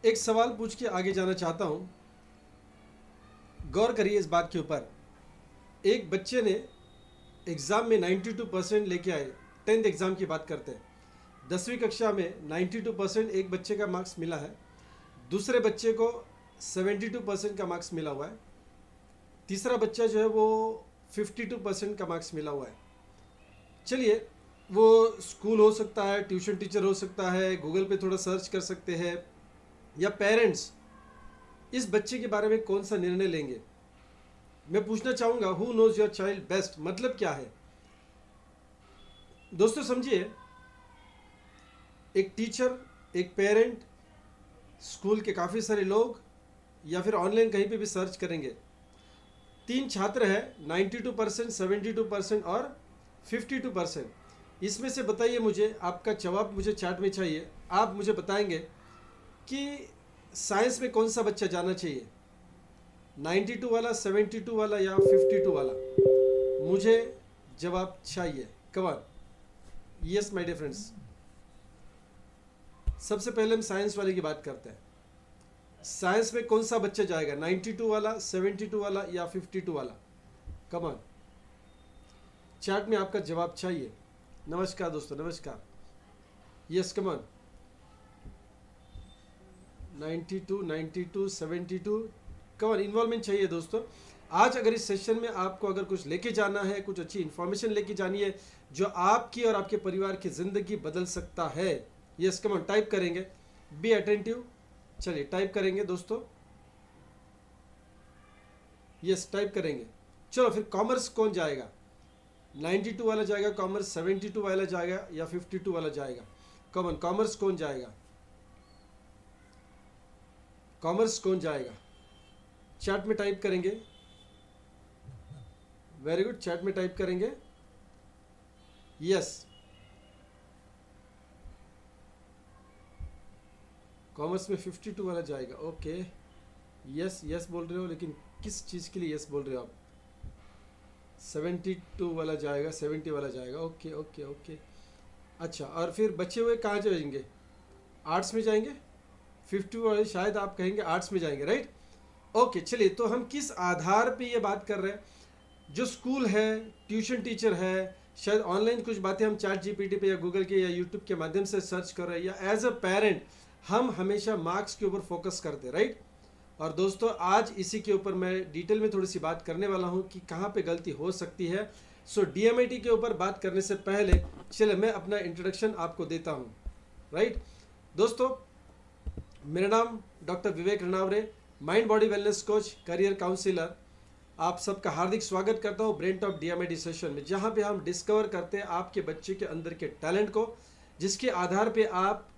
एक सवाल पूछ के आगे जाना चाहता हूँ। गौर करिए इस बात के ऊपर। एक बच्चे ने एग्ज़ाम में 92% लेके आए। 10th एग्ज़ाम की बात करते हैं। 10वीं कक्षा में 92% एक बच्चे का मार्क्स मिला है। दूसरे बच्चे को 72% का मार्क्स मिला हुआ है। तीसरा बच्चा जो है वो 52% का मार्क्स मिला हुआ है। चलिए, वो स्कूल हो सकता है, ट्यूशन टीचर हो सकता है, गूगल पे थोड़ा सर्च कर सकते हैं, या पेरेंट्स इस बच्चे के बारे में कौन सा निर्णय लेंगे। मैं पूछना चाहूँगा, who knows your child best मतलब क्या है। दोस्तों समझिए, एक टीचर, एक पेरेंट, स्कूल के काफ़ी सारे लोग, या फिर ऑनलाइन कहीं पे भी सर्च करेंगे। 3 छात्र हैं, 92%, 72% और 52%। इसमें से बताइए, मुझे आपका जवाब मुझे चैट में चाहिए। आप मुझे बताएंगे कि साइंस में कौन सा बच्चा जाना चाहिए, 92 वाला, 72 वाला या 52 वाला। मुझे जवाब चाहिए। कमान, यस माय डियर फ्रेंड्स। सबसे पहले हम साइंस वाले की बात करते हैं। साइंस में कौन सा बच्चा जाएगा, 92 वाला, 72 वाला या 52 वाला। कमान, चैट में आपका जवाब चाहिए। नमस्कार दोस्तों, नमस्कार। यस कमान, 92, 92, 72। कमान, इन्वॉल्वमेंट चाहिए दोस्तों। आज अगर इस सेशन में आपको अगर कुछ लेके जाना है, कुछ अच्छी इन्फॉर्मेशन लेके जानी है जो आपकी और आपके परिवार की ज़िंदगी बदल सकता है। यस कमान, टाइप करेंगे, बी अटेंटिव। चलिए टाइप करेंगे दोस्तों, यस टाइप करेंगे। चलो फिर कॉमर्स कौन जाएगा, 92 वाला जाएगा कॉमर्स, 72 वाला जाएगा या 52 वाला जाएगा। कॉमन, कॉमर्स कौन जाएगा, कॉमर्स कौन जाएगा। चैट में टाइप करेंगे। वेरी गुड, चैट में टाइप करेंगे यस। कॉमर्स में 52 वाला जाएगा, ओके। यस यस बोल रहे हो, लेकिन किस चीज़ के लिए यस बोल रहे हो आप। 72 वाला जाएगा, 70 वाला जाएगा, ओके ओके ओके। अच्छा, और फिर बचे हुए कहाँ जाएंगे, आर्ट्स में जाएंगे। 50 वाले शायद आप कहेंगे आर्ट्स में जाएंगे, राइट। ओके, चलिए तो हम किस आधार पे ये बात कर रहे हैं। जो स्कूल है, ट्यूशन टीचर है, शायद ऑनलाइन कुछ बातें हम चैट जीपीटी पे या गूगल के या यूट्यूब के माध्यम से सर्च कर रहे हैं, या एज अ पेरेंट हम हमेशा मार्क्स के ऊपर फोकस करते हैं, राइट। और दोस्तों आज इसी के ऊपर मैं डिटेल में थोड़ी सी बात करने वाला हूँ कि कहाँ पे गलती हो सकती है। सो डीएमआईटी के ऊपर बात करने से पहले चलिए मैं अपना इंट्रोडक्शन आपको देता हूँ, राइट। दोस्तों, मेरा नाम doctor Vivek Ranaware, mind body wellness coach, career counsellor. आप सबका हार्दिक स्वागत करता हूँ ब्रेन टॉक डीएमआईटी सेशन में, जहाँ पे हम डिस्कवर करते हैं आपके बच्चे के अंदर के टैलेंट को, जिसके आधार पे आप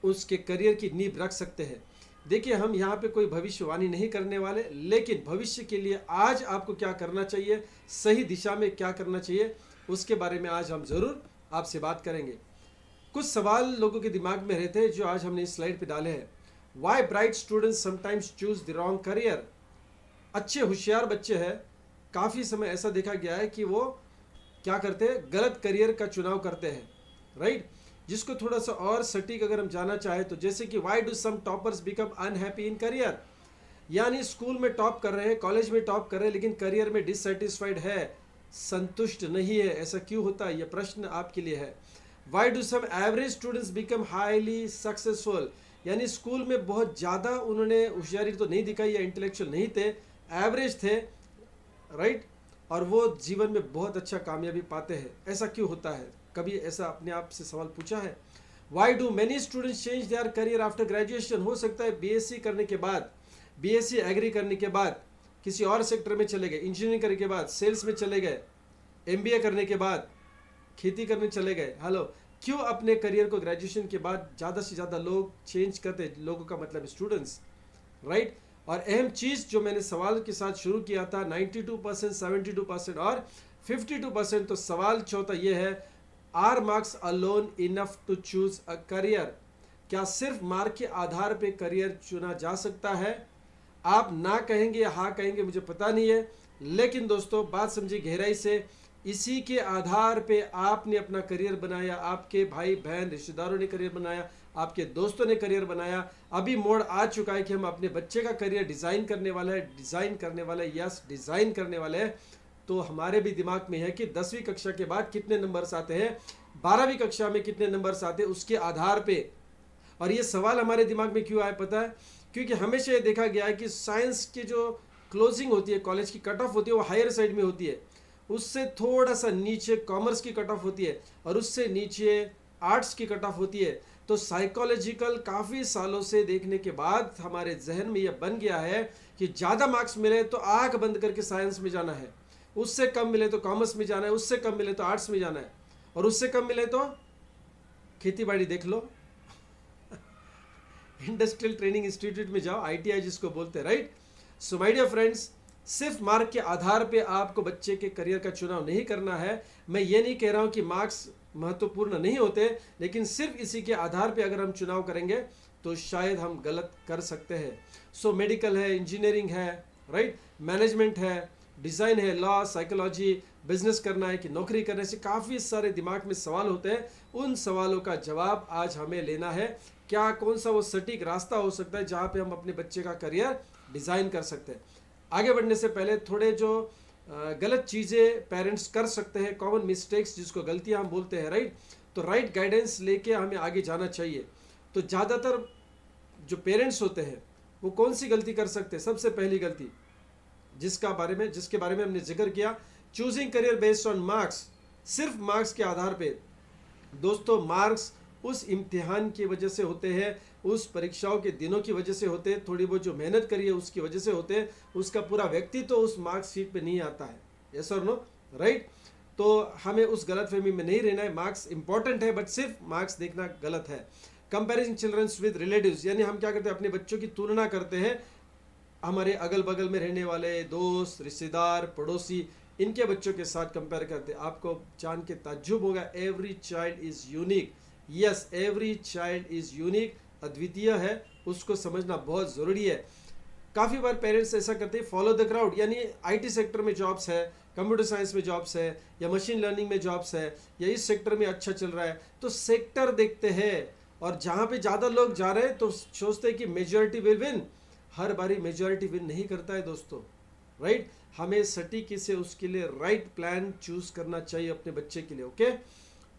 उसके करियर की नींव रख सकते हैं। देखिए, हम यहाँ पे कोई भविष्यवाणी नहीं करने वाले, लेकिन भविष्य के लिए आज आपको क्या करना चाहिए, सही दिशा में क्या करना चाहिए, उसके बारे में आज हम ज़रूर आपसे बात करेंगे। कुछ सवाल लोगों के दिमाग में रहते हैं जो आज हमने इस स्लाइड पे डाले हैं। Why bright students sometimes choose the wrong career. अच्छे होशियार बच्चे हैं, काफ़ी समय ऐसा देखा गया है कि वो क्या करते हैं, गलत करियर का चुनाव करते हैं, राइट। जिसको थोड़ा सा और सटीक अगर हम जाना चाहें तो जैसे कि why do some toppers become unhappy in career. यानी स्कूल में टॉप कर रहे हैं, कॉलेज में टॉप कर रहे हैं, लेकिन करियर में डिससेटिस्फाइड है, संतुष्ट नहीं है। ऐसा क्यों होता है, यह प्रश्न आपके लिए है। Why do some average students become highly successful. यानी स्कूल में बहुत ज़्यादा उन्होंने होशियारी तो नहीं दिखाई या इंटेलेक्चुअल नहीं थे, एवरेज थे, राइट, और वो जीवन में बहुत अच्छा कामयाबी पाते हैं। ऐसा क्यों होता है, कभी ऐसा अपने आप से सवाल पूछा है। Why do many students change their career after graduation. हो सकता है बीएससी करने के बाद, बीएससी एग्री करने के बाद किसी और सेक्टर में चले गए, इंजीनियरिंग करने के बाद सेल्स में चले गए, एमबीए करने के बाद खेती करने चले गए। हेलो, क्यों अपने करियर को ग्रेजुएशन के बाद ज़्यादा से ज़्यादा लोग चेंज करते, लोगों का मतलब स्टूडेंट्स, राइट। और अहम चीज़ जो मैंने सवाल के साथ शुरू किया था, 92%, 72% और 52%, तो सवाल चौथा ये है, are marks alone enough to choose a career. क्या सिर्फ मार्क के आधार पे करियर चुना जा सकता है। आप ना कहेंगे या हाँ कहेंगे मुझे पता नहीं है, लेकिन दोस्तों बात समझिए गहराई से। इसी के आधार पे आपने अपना करियर बनाया, आपके भाई बहन रिश्तेदारों ने करियर बनाया, आपके दोस्तों ने करियर बनाया, अभी मोड़ आ चुका है कि हम अपने बच्चे का करियर डिज़ाइन करने वाला है, यस डिज़ाइन करने वाले हैं। तो हमारे भी दिमाग में है कि 10वीं कक्षा के बाद कितने नंबर्स आते हैं, 12वीं कक्षा में कितने नंबर्स आते हैं, उसके आधार पे। और ये सवाल हमारे दिमाग में क्यों आया पता है? क्योंकि हमेशा ये देखा गया है कि साइंस की जो क्लोजिंग होती है, कॉलेज की कट ऑफ होती है, वो हायर साइड में होती है, उससे थोड़ा सा नीचे कॉमर्स की कट ऑफ होती है, और उससे नीचे आर्ट्स की कट ऑफ होती है। तो साइकोलॉजिकल काफ़ी सालों से देखने के बाद हमारे जहन में यह बन गया है कि ज़्यादा मार्क्स मिले तो आंख बंद करके साइंस में जाना है, उससे कम मिले तो कॉमर्स में जाना है, उससे कम मिले तो आर्ट्स में जाना है, और उससे कम मिले तो खेती बाड़ी देख लो, इंडस्ट्रियल ट्रेनिंग इंस्टीट्यूट में जाओ, ITI जिसको बोलते हैं, right. So my dear friends, सिर्फ मार्क के आधार पे आपको बच्चे के करियर का चुनाव नहीं करना है। मैं ये नहीं कह रहा हूँ कि मार्क्स महत्वपूर्ण नहीं होते, लेकिन सिर्फ इसी के आधार पे अगर हम चुनाव करेंगे तो शायद हम गलत कर सकते हैं। सो मेडिकल है, इंजीनियरिंग है, राइट, मैनेजमेंट है, डिज़ाइन है, लॉ, साइकोलॉजी, बिजनेस करना है कि नौकरी करने से काफ़ी सारे दिमाग में सवाल होते हैं। उन सवालों का जवाब आज हमें लेना है। क्या कौन सा वो सटीक रास्ता हो सकता है जहाँ पे हम अपने बच्चे का करियर डिज़ाइन कर सकते हैं। आगे बढ़ने से पहले थोड़े जो गलत चीज़ें पेरेंट्स कर सकते हैं, कॉमन मिस्टेक्स जिसको गलतियाँ हम बोलते हैं, राइट, तो राइट गाइडेंस लेके हमें आगे जाना चाहिए। तो ज़्यादातर जो पेरेंट्स होते हैं वो कौन सी गलती कर सकते हैं? सबसे पहली गलती जिसके बारे में हमने जिक्र किया, choosing career based on marks, सिर्फ मार्क्स के आधार पे। दोस्तों, मार्क्स उस इम्तिहान की वजह से होते हैं, उस परीक्षाओं के दिनों की वजह से होते हैं, थोड़ी बहुत जो मेहनत करी है उसकी वजह से होते हैं, उसका पूरा व्यक्तित्व तो उस मार्क्स शीट पे नहीं आता है। यस और नो, राइट। तो हमें उस गलतफहमी में नहीं रहना है। मार्क्स इंपॉर्टेंट है, बट सिर्फ मार्क्स देखना गलत है। कंपेरिजन चिल्ड्रंस विद रिलेटिव्स, यानी हम क्या करते हैं, अपने बच्चों की तुलना करते हैं हमारे अगल बगल में रहने वाले दोस्त, रिश्तेदार, पड़ोसी, इनके बच्चों के साथ कंपेयर करते हैं। आपको जान के ताज्जुब होगा, every child is unique. Yes, every child is unique, अद्वितीय है, उसको समझना बहुत ज़रूरी है। काफ़ी बार पेरेंट्स ऐसा करते हैं, फॉलो द क्राउड, यानी IT सेक्टर में जॉब्स है, कंप्यूटर साइंस में जॉब्स है, या मशीन लर्निंग में जॉब्स है, या इस सेक्टर में अच्छा चल रहा है, तो सेक्टर देखते हैं, और जहाँ पे ज़्यादा लोग जा रहे हैं तो सोचते हैं कि मेजॉरिटी विल विन। हर बारी मेजॉरिटी विन नहीं करता है दोस्तों, राइट। हमें सटीक से उसके लिए राइट प्लान चूज़ करना चाहिए अपने बच्चे के लिए। ओके,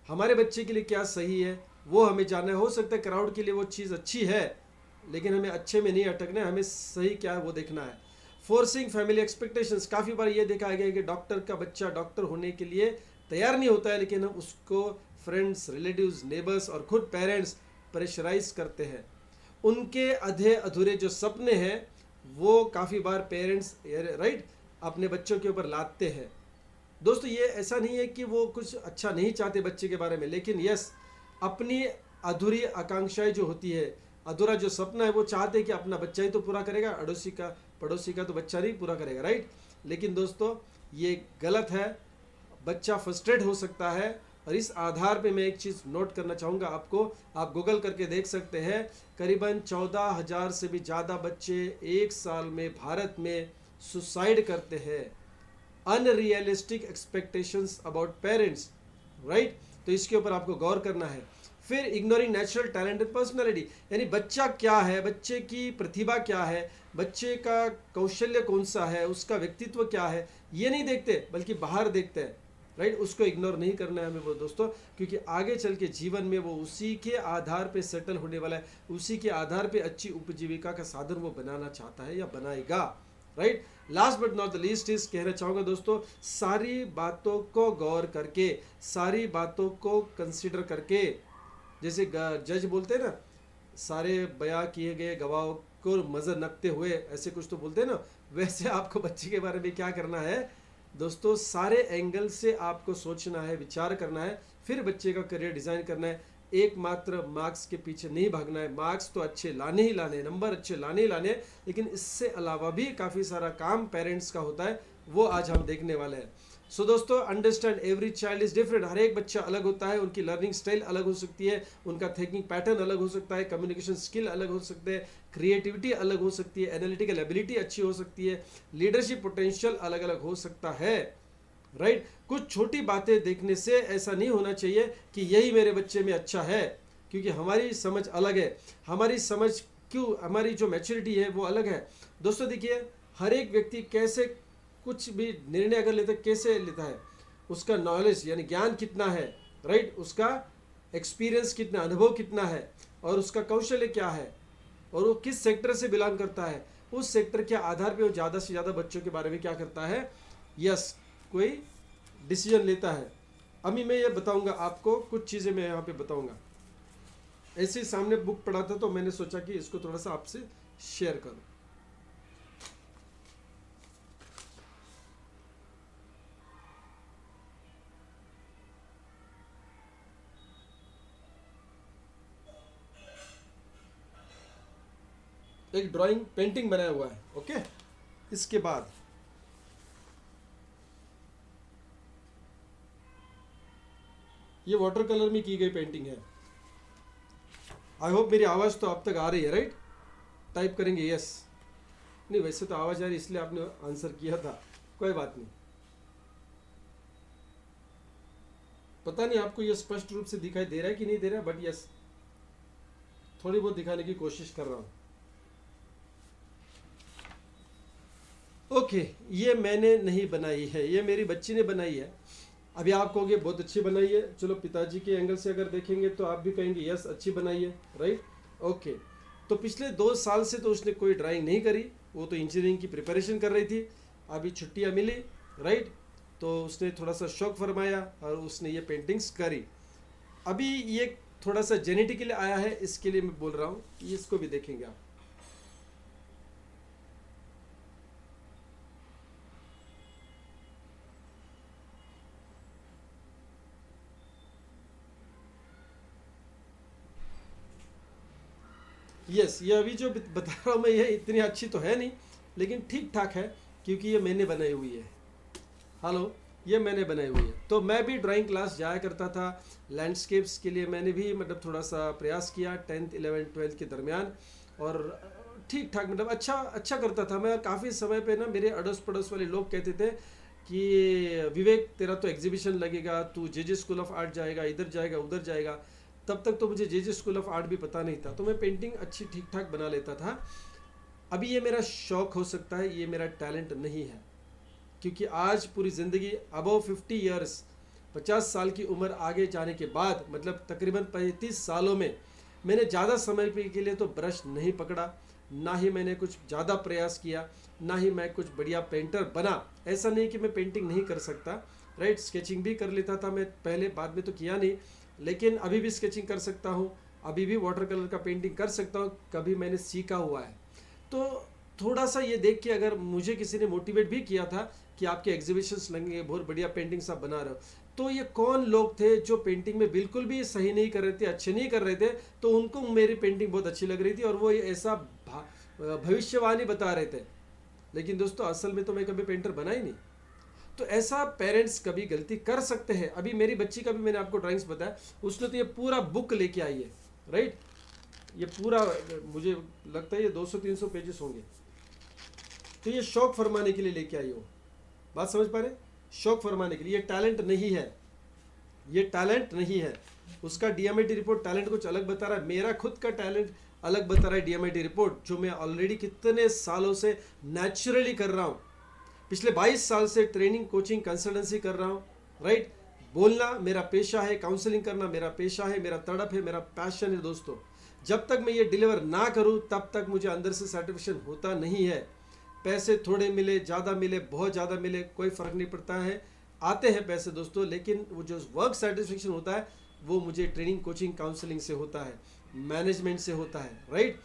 हमारे बच्चे के लिए क्या सही है वो हमें जानना है। हो सकता है क्राउड के लिए वो चीज़ अच्छी है, लेकिन हमें अच्छे में नहीं अटकना है, हमें सही क्या है वो देखना है। फोर्सिंग फैमिली एक्सपेक्टेशंस, काफ़ी बार ये देखा गया है कि डॉक्टर का बच्चा डॉक्टर होने के लिए तैयार नहीं होता है, लेकिन हम उसको फ्रेंड्स, रिलेटिव्स, नेबर्स और खुद पेरेंट्स प्रेशराइज करते हैं। उनके आधे अधूरे जो सपने हैं वो काफ़ी बार पेरेंट्स, राइट, अपने बच्चों के ऊपर लादते हैं। दोस्तों, ये ऐसा नहीं है कि वो कुछ अच्छा नहीं चाहते बच्चे के बारे में, लेकिन यस, अपनी अधूरी आकांक्षाएं जो होती है, अधूरा जो सपना है, वो चाहते हैं कि अपना बच्चा ही तो पूरा करेगा, पड़ोसी का तो बच्चा नहीं पूरा करेगा, राइट। लेकिन दोस्तों, ये गलत है, बच्चा फ्रस्ट्रेट हो सकता है। और इस आधार पे मैं एक चीज़ नोट करना चाहूँगा आपको, आप गूगल करके देख सकते हैं, करीबन 14,000 से भी ज़्यादा बच्चे एक साल में भारत में सुसाइड करते हैं। Unrealistic expectations about parents, right. तो इसके ऊपर आपको गौर करना है। फिर ignoring natural talent and personality, यानी बच्चा क्या है, बच्चे की प्रतिभा क्या है, बच्चे का कौशल्य कौन सा है, उसका व्यक्तित्व क्या है, ये नहीं देखते, बल्कि बाहर देखते हैं, राइट। उसको इग्नोर नहीं करना है हमें वो दोस्तों, क्योंकि आगे चल के जीवन में वो उसी के आधार पे सेटल होने वाला है, उसी के आधार पे अच्छी उपजीविका का साधन वो बनाना चाहता है या बनाएगा, right. Last but not the least is कहना चाहूँगा दोस्तों, सारी बातों को गौर करके, सारी बातों को कंसिडर करके, जैसे जज बोलते हैं ना, सारे बयां किए गए गवाहों को नजर नकते हुए, ऐसे कुछ तो बोलते हैं ना, वैसे आपको बच्चे के बारे में क्या करना है दोस्तों, सारे एंगल से आपको सोचना है, विचार करना है, फिर बच्चे का करियर डिज़ाइन करना है। एकमात्र मार्क्स के पीछे नहीं भागना है। मार्क्स तो अच्छे लाने ही लाने, नंबर अच्छे लाने ही लाने, लेकिन इससे अलावा भी काफ़ी सारा काम पेरेंट्स का होता है, वो आज हम देखने वाले हैं। सो दोस्तों, understand every child is different, हर एक बच्चा अलग होता है, उनकी लर्निंग स्टाइल अलग हो सकती है, उनका थिंकिंग पैटर्न अलग हो सकता है, कम्युनिकेशन स्किल अलग हो सकते हैं, क्रिएटिविटी अलग हो सकती है, एनालिटिकल एबिलिटी अच्छी हो सकती है, लीडरशिप पोटेंशियल अलग अलग हो सकता है, राइट। कुछ छोटी बातें देखने से ऐसा नहीं होना चाहिए कि यही मेरे बच्चे में अच्छा है, क्योंकि हमारी समझ अलग है, हमारी समझ क्यों, हमारी जो मैच्योरिटी है वो अलग है। दोस्तों देखिए, हर एक व्यक्ति कैसे कुछ भी निर्णय अगर लेता है, कैसे लेता है, उसका नॉलेज यानी ज्ञान कितना है, राइट, उसका एक्सपीरियंस कितना, अनुभव कितना है, और उसका कौशल्य क्या है, और वो किस सेक्टर से बिलोंग करता है, उस सेक्टर के आधार पे वो ज़्यादा से ज़्यादा बच्चों के बारे में क्या करता है, यस, कोई डिसीजन लेता है। अभी मैं ये बताऊंगा आपको, कुछ चीज़ें मैं यहाँ पे बताऊंगा। ऐसे ही सामने बुक पढ़ा था तो मैंने सोचा कि इसको थोड़ा सा आपसे शेयर करूं। एक ड्राइंग पेंटिंग बनाया हुआ है, ओके। इसके बाद ये वाटर कलर में की गई पेंटिंग है। आई होप मेरी आवाज़ तो आप तक आ रही है, राइट? टाइप करेंगे यस। नहीं, वैसे तो आवाज़ आ रही इसलिए आपने आंसर किया था, कोई बात नहीं। पता नहीं आपको ये स्पष्ट रूप से दिखाई दे रहा है कि नहीं दे रहा है, बट यस, थोड़ी बहुत दिखाने की कोशिश कर रहा हूँ। ओके, ये मैंने नहीं बनाई है, ये मेरी बच्ची ने बनाई है। अभी आप कहोगे बहुत अच्छी बनाई है, चलो पिताजी के एंगल से अगर देखेंगे तो आप भी कहेंगे यस अच्छी बनाई है, राइट, ओके। तो पिछले 2 साल से तो उसने कोई ड्राइंग नहीं करी, वो तो इंजीनियरिंग की प्रिपरेशन कर रही थी, अभी छुट्टियां मिली, राइट, तो उसने थोड़ा सा शौक फरमाया और उसने ये पेंटिंग्स करी। अभी ये थोड़ा सा जेनेटिकली आया है, इसके लिए मैं बोल रहा हूँ, इसको भी देखेंगे आप। यस, ये अभी जो बता रहा हूँ मैं, ये इतनी अच्छी तो है नहीं, लेकिन ठीक ठाक है, क्योंकि ये मैंने बनाई हुई है। हेलो, ये मैंने बनाई हुई है। तो मैं भी ड्राइंग क्लास जाया करता था, लैंडस्केप्स के लिए मैंने भी मतलब थोड़ा सा प्रयास किया 10th 11th 12th के दरमियान, और ठीक ठाक मतलब अच्छा करता था मैं। काफ़ी समय पे ना मेरे अड़ोस पड़ोस वाले लोग कहते थे कि विवेक तेरा तो एग्जीबिशन लगेगा, तू जे स्कूल ऑफ आर्ट जाएगा, इधर जाएगा उधर जाएगा। तब तक तो मुझे जे स्कूल ऑफ आर्ट भी पता नहीं था, तो मैं पेंटिंग अच्छी ठीक ठाक बना लेता था। अभी ये मेरा शौक हो सकता है, ये मेरा टैलेंट नहीं है, क्योंकि आज पूरी ज़िंदगी अबव 50 ईयर्स 50 साल की उम्र आगे जाने के बाद, मतलब तकरीबन 35 सालों में मैंने ज़्यादा समय के लिए तो ब्रश नहीं पकड़ा, ना ही मैंने कुछ ज़्यादा प्रयास किया, ना ही मैं कुछ बढ़िया पेंटर बना। ऐसा नहीं कि मैं पेंटिंग नहीं कर सकता, राइट, स्केचिंग भी कर लेता था मैं पहले, बाद में तो किया नहीं, लेकिन अभी भी स्केचिंग कर सकता हूँ, अभी भी वाटर कलर का पेंटिंग कर सकता हूँ, कभी मैंने सीखा हुआ है। तो थोड़ा सा ये देख के अगर मुझे किसी ने मोटिवेट भी किया था कि आपके एग्जीबिशंस लगेंगे, बहुत बढ़िया पेंटिंग्स आप बना रहे हो, तो ये कौन लोग थे जो पेंटिंग में बिल्कुल भी सही नहीं कर रहे थे, अच्छे नहीं कर रहे थे, तो उनको मेरी पेंटिंग बहुत अच्छी लग रही थी और वो ऐसा भविष्यवाणी बता रहे थे। लेकिन दोस्तों असल में तो मैं कभी पेंटर बना ही नहीं। तो ऐसा पेरेंट्स कभी गलती कर सकते हैं। अभी मेरी बच्ची का भी मैंने आपको ड्राइंग्स बताया, उसने तो ये पूरा बुक लेके आई है, राइट, ये पूरा मुझे लगता है ये 200-300 पेजेस होंगे। तो ये शौक फरमाने के लिए लेके आई हो, बात समझ पा रहे, शौक फरमाने के लिए। ये टैलेंट नहीं है, ये टैलेंट नहीं है। उसका डीएमआईटी रिपोर्ट टैलेंट कुछ अलग बता रहा है, मेरा खुद का टैलेंट अलग बता रहा है डीएमआईटी रिपोर्ट, जो मैं ऑलरेडी कितने सालों से नेचुरली कर रहा हूँ। पिछले 22 साल से ट्रेनिंग, कोचिंग, कंसल्टेंसी कर रहा हूँ, राइट। बोलना मेरा पेशा है, काउंसलिंग करना मेरा पेशा है, मेरा तड़प है, मेरा पैशन है। दोस्तों जब तक मैं ये डिलीवर ना करूँ तब तक मुझे अंदर से सेटिस्फेक्शन होता नहीं है। पैसे थोड़े मिले, ज़्यादा मिले, बहुत ज़्यादा मिले, कोई फ़र्क नहीं पड़ता है, आते हैं पैसे दोस्तों, लेकिन वो जो वर्क सेटिस्फेक्शन होता है वो मुझे ट्रेनिंग, कोचिंग, काउंसलिंग से होता है, मैनेजमेंट से होता है, राइट।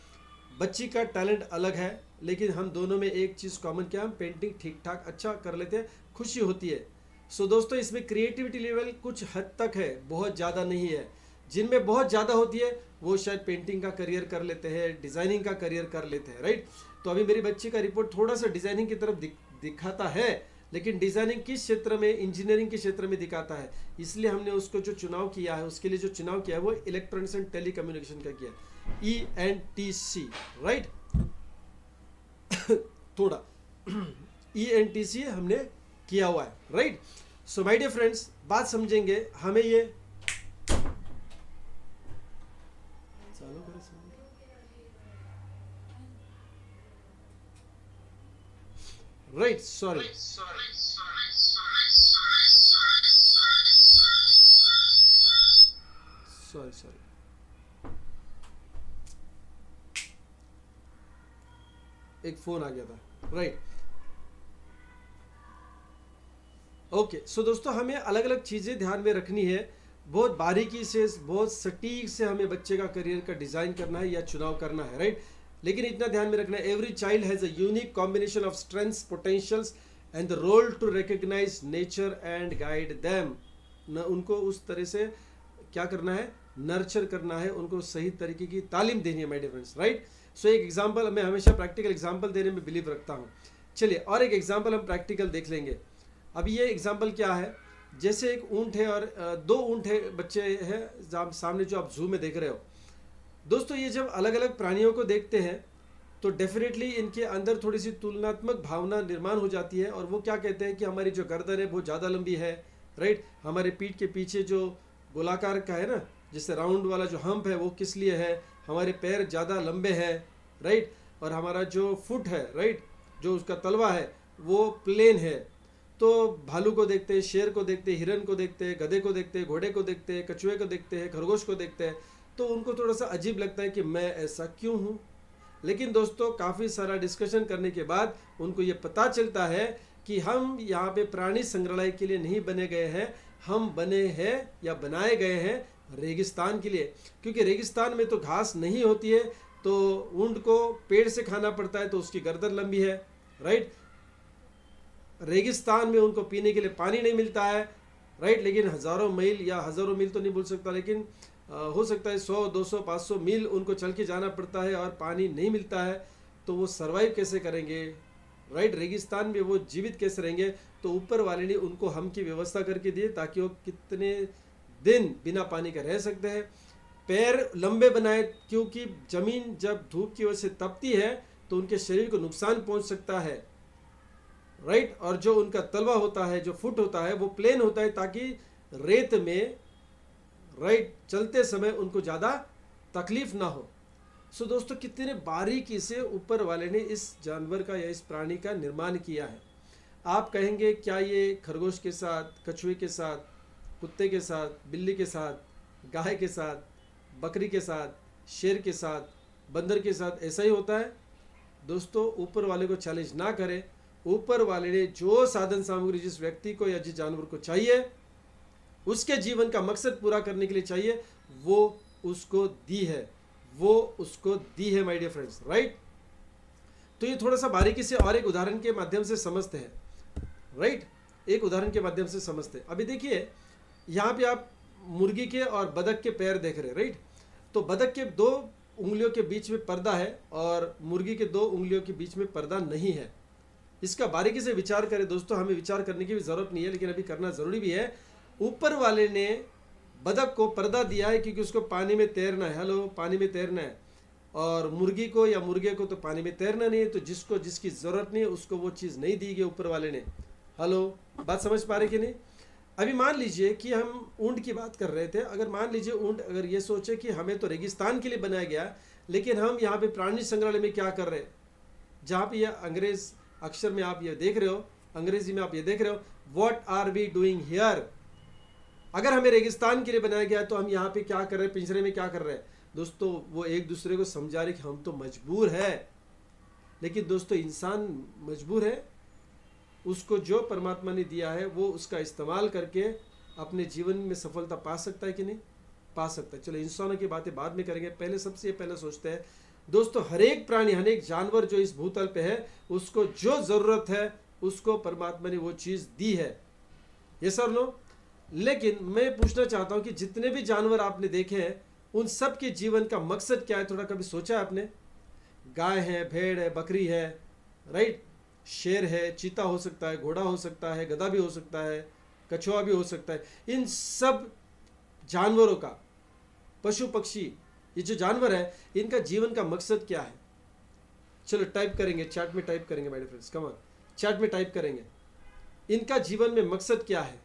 बच्ची का टैलेंट अलग है, लेकिन हम दोनों में एक चीज़ कॉमन क्या, हम पेंटिंग ठीक ठाक अच्छा कर लेते हैं, खुशी होती है। सो दोस्तों इसमें क्रिएटिविटी लेवल कुछ हद तक है, बहुत ज़्यादा नहीं है। जिनमें बहुत ज़्यादा होती है वो शायद पेंटिंग का करियर कर लेते हैं, डिज़ाइनिंग का करियर कर लेते हैं, राइट। तो अभी मेरी बच्ची का रिपोर्ट थोड़ा सा डिज़ाइनिंग की तरफ दिखाता है, लेकिन डिज़ाइनिंग किस क्षेत्र में, इंजीनियरिंग के क्षेत्र में दिखाता है। इसलिए हमने उसको जो चुनाव किया है, उसके लिए जो चुनाव किया है वो इलेक्ट्रॉनिक्स एंड टेलीकम्युनिकेशन का किया, ENTC, राइट। थोड़ा ENTC हमने किया हुआ है, right. So my dear friends, बात समझेंगे, हमें ये राइट, सॉरी, सॉरी सॉरी, एक फोन आ गया था, राइट। ओके, सो दोस्तों हमें अलग अलग चीज़ें ध्यान में रखनी है, बहुत बारीकी से, बहुत सटीक से हमें बच्चे का करियर का डिज़ाइन करना है या चुनाव करना है, राइट। लेकिन इतना ध्यान में रखना है, every child has a unique combination of strengths, potentials and the role to recognise nurture and guide them. न उनको उस तरह से क्या करना है, नर्चर करना है, उनको सही तरीके की तालीम देनी है, माय डियर फ्रेंड्स, राइट। सो एक एग्जांपल, मैं हमेशा प्रैक्टिकल एग्जांपल देने में बिलीव रखता हूँ। चलिए और एक एग्जांपल हम प्रैक्टिकल देख लेंगे। अब ये एग्जांपल क्या है, जैसे एक ऊंट है और दो ऊंट है, बच्चे हैं सामने जो आप जू में देख रहे हो। दोस्तों ये जब अलग अलग प्राणियों को देखते हैं तो डेफिनेटली इनके अंदर थोड़ी सी तुलनात्मक भावना निर्माण हो जाती है, और वो क्या कहते हैं कि हमारी जो गर्दन है बहुत ज़्यादा लंबी है, राइट, हमारे पीठ के पीछे जो गोलाकार का है ना, जिससे राउंड वाला जो हम्प है वो किस लिए है, हमारे पैर ज़्यादा लंबे हैं, राइट, और हमारा जो फुट है, राइट, जो उसका तलवा है वो प्लेन है। तो भालू को देखते हैं, शेर को देखते हैं, हिरन को देखते हैं, गधे को देखते हैं, घोड़े को देखते हैं, कछुए को देखते हैं, खरगोश को देखते हैं, तो उनको थोड़ा सा अजीब लगता है कि मैं ऐसा क्यों हूँ। लेकिन दोस्तों काफ़ी सारा डिस्कशन करने के बाद उनको ये पता चलता है कि हम यहाँ पे प्राणी संग्रहालय के लिए नहीं बने गए हैं, हम बने हैं या बनाए गए हैं रेगिस्तान के लिए। क्योंकि रेगिस्तान में तो घास नहीं होती है, तो ऊंट को पेड़ से खाना पड़ता है, तो उसकी गर्दन लंबी है, राइट। रेगिस्तान में उनको पीने के लिए पानी नहीं मिलता है, राइट, लेकिन हज़ारों मील, या हज़ारों मील तो नहीं बोल सकता, लेकिन हो सकता है 100, 200, 500 मील उनको चल के जाना पड़ता है और पानी नहीं मिलता है, तो वो सर्वाइव कैसे करेंगे, राइट, रेगिस्तान में वो जीवित कैसे रहेंगे। तो ऊपर वाले ने उनको हम की व्यवस्था करके दिए ताकि वो कितने दिन बिना पानी के रह सकते हैं। पैर लंबे बनाए, क्योंकि ज़मीन जब धूप की वजह से तपती है तो उनके शरीर को नुकसान पहुंच सकता है, राइट, और जो उनका तलवा होता है, जो फुट होता है, वो प्लेन होता है ताकि रेत में, राइट, चलते समय उनको ज़्यादा तकलीफ ना हो। सो दोस्तों कितने बारीकी से ऊपर वाले ने इस जानवर का या इस प्राणी का निर्माण किया है। आप कहेंगे क्या ये खरगोश के साथ, कछुए के साथ, कुत्ते के साथ, बिल्ली के साथ, गाय के साथ, बकरी के साथ, शेर के साथ, बंदर के साथ ऐसा ही होता है? दोस्तों ऊपर वाले को चैलेंज ना करें। ऊपर वाले ने जो साधन सामग्री जिस व्यक्ति को या जिस जानवर को चाहिए, उसके जीवन का मकसद पूरा करने के लिए चाहिए, वो उसको दी है, वो उसको दी है, माय डियर फ्रेंड्स, राइट। तो ये थोड़ा सा बारीकी से और एक उदाहरण के माध्यम से समझते हैं, राइट, एक उदाहरण के माध्यम से समझते हैं। अभी देखिए यहाँ पे आप मुर्गी के और बदक के पैर देख रहे हैं, राइट। तो बदक के 2 उंगलियों के बीच में पर्दा है और मुर्गी के 2 उंगलियों के बीच में पर्दा नहीं है। इसका बारीकी से विचार करें दोस्तों, हमें विचार करने की भी ज़रूरत नहीं है, लेकिन अभी करना ज़रूरी भी है। ऊपर वाले ने बदक को पर्दा दिया है क्योंकि उसको पानी में तैरना है, हेलो, पानी में तैरना है, और मुर्गी को या मुर्गे को तो पानी में तैरना नहीं है, तो जिसको जिसकी ज़रूरत नहीं है उसको वो चीज़ नहीं दी गई ऊपर वाले ने। हेलो, बात समझ पा रहे कि नहीं? अभी मान लीजिए कि हम ऊंट की बात कर रहे थे, अगर मान लीजिए ऊंट अगर ये सोचे कि हमें तो रेगिस्तान के लिए बनाया गया, लेकिन हम यहाँ पे प्राणी संग्रहालय में क्या कर रहे हैं, जहाँ पे ये अंग्रेज अक्षर में आप ये देख रहे हो, अंग्रेजी में आप ये देख रहे हो, what are we doing here. अगर हमें रेगिस्तान के लिए बनाया गया तो हम यहाँ पे क्या कर रहे हैं, पिंजरे में क्या कर रहे हैं? दोस्तों वो एक दूसरे को समझा रहे कि हम तो मजबूर है, लेकिन दोस्तों इंसान मजबूर है, उसको जो परमात्मा ने दिया है वो उसका इस्तेमाल करके अपने जीवन में सफलता पा सकता है कि नहीं पा सकता है। चलो इंसानों की बातें बाद में करेंगे, पहले सबसे पहले सोचते हैं दोस्तों हर एक प्राणी, हर एक जानवर जो इस भूतल पे है, उसको जो ज़रूरत है उसको परमात्मा ने वो चीज़ दी है, ये सर नो। लेकिन मैं पूछना चाहता हूँ कि जितने भी जानवर आपने देखे हैं उन सब के जीवन का मकसद क्या है, थोड़ा कभी सोचा आपने? गाय है, भेड़ है, बकरी है, राइट, शेर है, चीता हो सकता है, घोड़ा हो सकता है, गधा भी हो सकता है, कछुआ भी हो सकता है। इन सब जानवरों का, पशु पक्षी, ये जो जानवर है इनका जीवन का मकसद क्या है? चलो टाइप करेंगे, चैट में टाइप करेंगे my dear friends, come on, chat में टाइप करेंगे इनका जीवन में मकसद क्या है।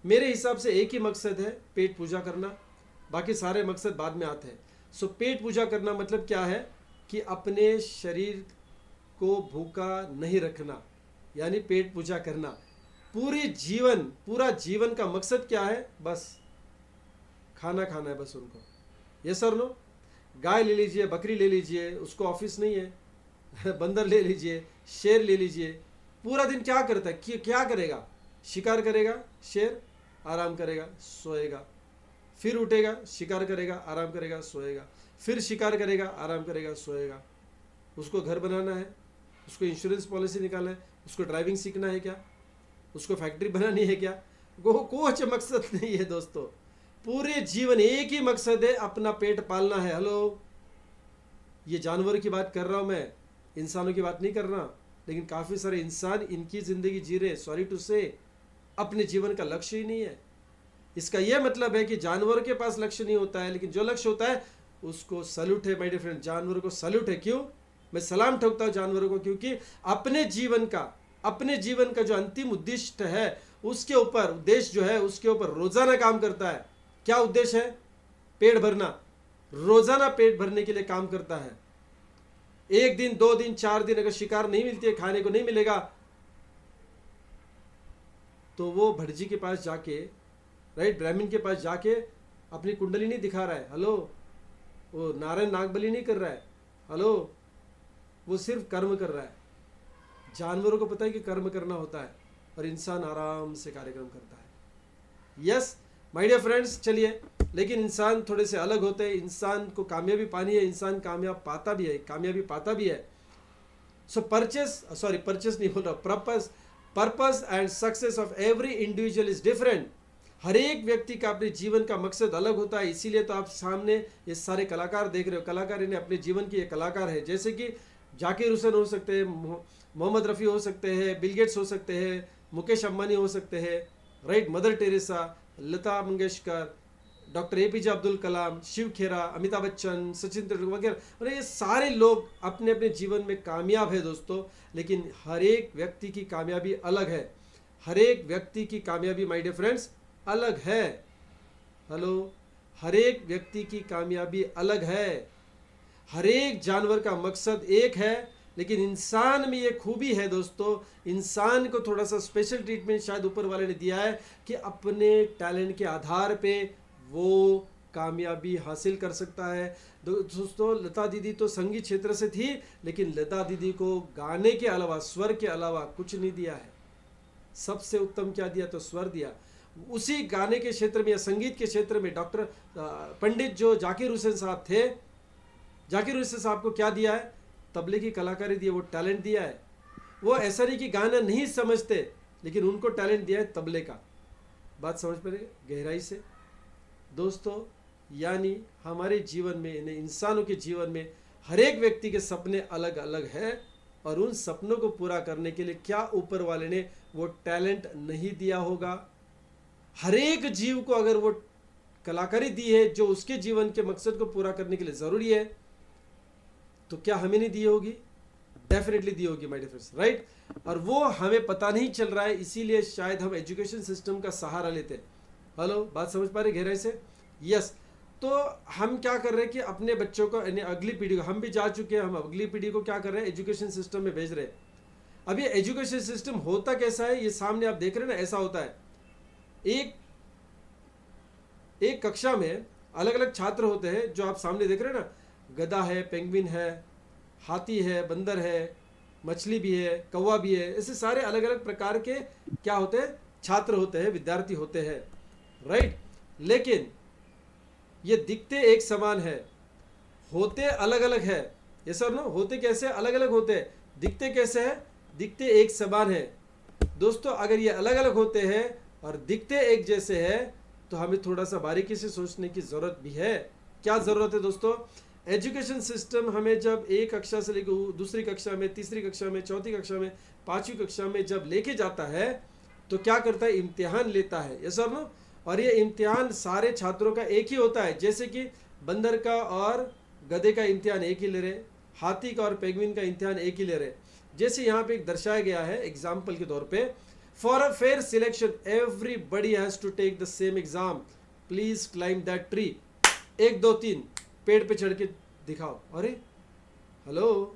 मेरे हिसाब से एक ही मकसद है, पेट पूजा करना, बाकी सारे मकसद बाद में आते हैं। सो पेट पूजा करना मतलब क्या है कि अपने शरीर को भूखा नहीं रखना, यानी पेट पूजा करना। पूरा जीवन का मकसद क्या है? बस खाना खाना है बस उनको। ये सर नो, गाय ले लीजिए, बकरी ले लीजिए, उसको ऑफिस नहीं है बंदर ले लीजिए, शेर ले लीजिए, पूरा दिन क्या करता है? क्या करेगा? शिकार करेगा, शेर आराम करेगा, सोएगा, फिर उठेगा, शिकार करेगा, आराम करेगा, सोएगा, फिर शिकार करेगा, आराम करेगा, सोएगा। उसको घर बनाना है, उसको इंश्योरेंस पॉलिसी निकालना है, उसको ड्राइविंग सीखना है क्या, उसको फैक्ट्री बनानी है क्या? कुछ मकसद नहीं है दोस्तों। पूरे जीवन एक ही मकसद है, अपना पेट पालना है। हेलो, ये जानवर की बात कर रहा हूं मैं, इंसानों की बात नहीं कर रहा। लेकिन काफ़ी सारे इंसान इनकी ज़िंदगी जी रहे, सॉरी टू से, अपने जीवन का लक्ष्य ही नहीं है। इसका यह मतलब है कि जानवर के पास लक्ष्य नहीं होता है, लेकिन जो लक्ष्य होता है उसको सल्यूट है माय डियर फ्रेंड। जानवर को सल्यूट है। क्यों? मैं सलाम ठोकता हूँ जानवरों को, क्योंकि अपने जीवन का जो अंतिम उद्देश्य है, उसके ऊपर, उद्देश्य जो है उसके ऊपर रोजाना काम करता है। क्या उद्देश्य है? पेट भरना। रोजाना पेट भरने के लिए काम करता है। एक दिन, 2 दिन, 4 दिन अगर शिकार नहीं मिलती है, खाने को नहीं मिलेगा, तो वो भटजी के पास जाके, राइट, ब्राह्मण के पास जाके अपनी कुंडली नहीं दिखा रहा है। हेलो, वो नारायण नागबली नहीं कर रहा है। हेलो, वो सिर्फ कर्म कर रहा है। जानवरों को पता है कि कर्म करना होता है, और इंसान आराम से कार्यक्रम करता है। यस माय डियर फ्रेंड्स, चलिए, लेकिन इंसान थोड़े से अलग होते हैं। इंसान को कामयाबी पानी है, इंसान कामयाबी पाता भी है। सो परचेस नहीं बोल रहा, purpose and success of every individual is different. हर एक व्यक्ति का अपने जीवन का मकसद अलग होता है। इसीलिए तो आप सामने ये सारे कलाकार देख रहे हो। कलाकार इन्हें अपने जीवन के ये कलाकार है। जैसे कि जाकिर हुसैन हो सकते हैं, मोहम्मद रफ़ी हो सकते हैं, बिल गेट्स हो सकते हैं, मुकेश अंबानी हो सकते हैं, right, mother Teresa, Lata Mangeshkar, doctor APJ Abdul Kalam, Shiv खेरा, अमिताभ बच्चन, सचिन तेंदुलकर वगैरह। और ये सारे लोग अपने अपने जीवन में कामयाब है दोस्तों, लेकिन हर एक व्यक्ति की कामयाबी अलग है। हर एक व्यक्ति की कामयाबी माय डियर फ्रेंड्स अलग है। हेलो, हर एक व्यक्ति की कामयाबी अलग है। हर एक जानवर का मकसद एक है, लेकिन इंसान में ये खूबी है दोस्तों, इंसान को थोड़ा सा स्पेशल ट्रीटमेंट शायद ऊपर वाले ने दिया है कि अपने टैलेंट के आधार पे वो कामयाबी हासिल कर सकता है। दोस्तों, लता दीदी तो संगीत क्षेत्र से थी, लेकिन लता दीदी को गाने के अलावा, स्वर के अलावा कुछ नहीं दिया है। सबसे उत्तम क्या दिया? तो स्वर दिया। उसी गाने के क्षेत्र में या संगीत के क्षेत्र में डॉक्टर पंडित जो जाकिर हुसैन साहब थे, जाकिर हुसैन साहब को क्या दिया है? तबले की कलाकारी दी है, वो टैलेंट दिया है। वो ऐसा नहीं कि गाना नहीं समझते, लेकिन उनको टैलेंट दिया है तबले का। बात समझ पा रहे गहराई से दोस्तों? यानी हमारे जीवन में, इंसानों के जीवन में हर एक व्यक्ति के सपने अलग अलग हैं, और उन सपनों को पूरा करने के लिए क्या ऊपर वाले ने वो टैलेंट नहीं दिया होगा? हर एक जीव को अगर वो कलाकारी दी है जो उसके जीवन के मकसद को पूरा करने के लिए ज़रूरी है, तो क्या हमें नहीं दी होगी? डेफिनेटली दी होगी माय डियर फ्रेंड्स, राइट। और वो हमें पता नहीं चल रहा है, इसीलिए शायद हम एजुकेशन सिस्टम का सहारा लेते हैं। हेलो, बात समझ पा रहे गहराई से? यस। तो हम क्या कर रहे हैं कि अपने बच्चों को, यानी अगली पीढ़ी को, हम भी जा चुके हैं, हम अगली पीढ़ी को क्या कर रहे हैं? एजुकेशन सिस्टम में भेज रहे हैं। अब ये एजुकेशन सिस्टम होता कैसा है? ये सामने आप देख रहे हैं ना, ऐसा होता है। एक कक्षा में अलग अलग छात्र होते हैं, जो आप सामने देख रहे हैं ना, गधा है, पेंगुइन है, हाथी है, बंदर है, मछली भी है, कौवा भी है। ऐसे सारे अलग अलग प्रकार के क्या होते हैं? छात्र होते हैं, विद्यार्थी होते हैं, राइट। लेकिन ये दिखते एक समान है, होते अलग अलग है। ये सर नो, होते कैसे अलग अलग होते हैं, दिखते कैसे है? दिखते एक समान है। दोस्तों, अगर ये अलग अलग होते हैं और दिखते एक जैसे है, तो हमें थोड़ा सा बारीकी से सोचने की ज़रूरत भी है। क्या ज़रूरत है दोस्तों? एजुकेशन सिस्टम हमें जब एक कक्षा से लेकर दूसरी कक्षा में, तीसरी कक्षा में, चौथी कक्षा में, पांचवी कक्षा में जब लेके जाता है, तो क्या करता है? इम्तिहान लेता है। ये सब नो, और ये इम्तिहान सारे छात्रों का एक ही होता है। जैसे कि बंदर का और गधे का इम्तिहान एक ही ले रहे, हाथी का और पेंगुइन का इम्तिहान एक ही ले रहे। जैसे यहाँ पे एक दर्शाया गया है एग्जाम्पल के तौर पे, for a fair selection everybody has to take the same exam, please climb that tree. 1 2 3 पेड़ पे चढ़ के दिखाओ। अरे हेलो,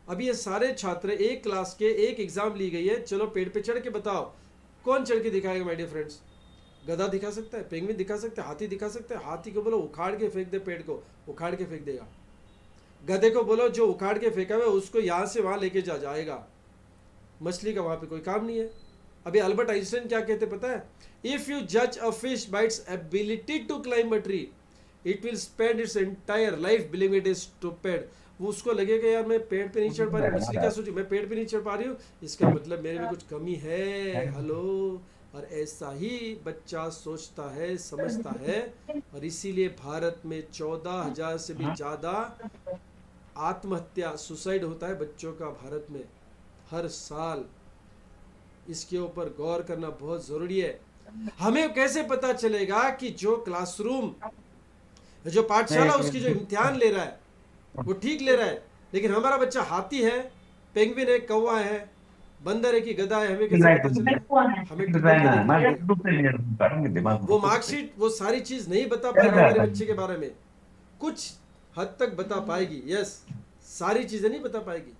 अभी ये सारे छात्र एक क्लास के, एक एग्जाम ली गई है, चलो पेड़ पे चढ़ के बताओ, कौन चढ़ के दिखाएगा माय डियर फ्रेंड्स? गधा दिखा सकता है, पेंगुइन दिखा सकता है, हाथी दिखा सकता है? हाथी को बोलो उखाड़ के फेंक दे पेड़ को, उखाड़ के फेंक देगा। गधे को बोलो जो उखाड़ के फेंका हुआ उसको यहाँ से वहाँ लेके जाएगा। मछली का वहाँ पे कोई काम नहीं है। अभी अल्बर्ट आइंस्टाइन क्या कहते पता है? इफ यू जज a fish by its ability to climb a tree, it will spend its entire life believing it is stupid. वो उसको लगेगा यार मैं पेड़ पे नहीं चढ़ पा रही, मछली क्या सोची मैं पेड़ पे नहीं चढ़ पा रही हूँ, इसका मतलब मेरे में कुछ कमी है। हेलो। और ऐसा ही बच्चा सोचता है, समझता है, और इसीलिए भारत में 14,000 से भी ज़्यादा आत्महत्या, सुसाइड होता है बच्चों का भारत में हर साल। इसके ऊपर गौर करना बहुत ज़रूरी है। हमें कैसे पता चलेगा कि जो क्लासरूम, जो पाठशाला उसकी जो इम्तिहान ले रहा है वो ठीक ले रहा है, लेकिन हमारा बच्चा हाथी है, पेंगुइन है, कौवा है, बंदर है कि गधा है, हमें कैसे पता चलेगा? हमें टिप्पणी देखनी पड़ेगी। वो मार्कशीट वो सारी चीज़ नहीं बता पाएगी हमारे बच्चे के बारे में, कुछ हद तक बता पाएगी, यस, सारी चीज़ें नहीं बता पाएगी,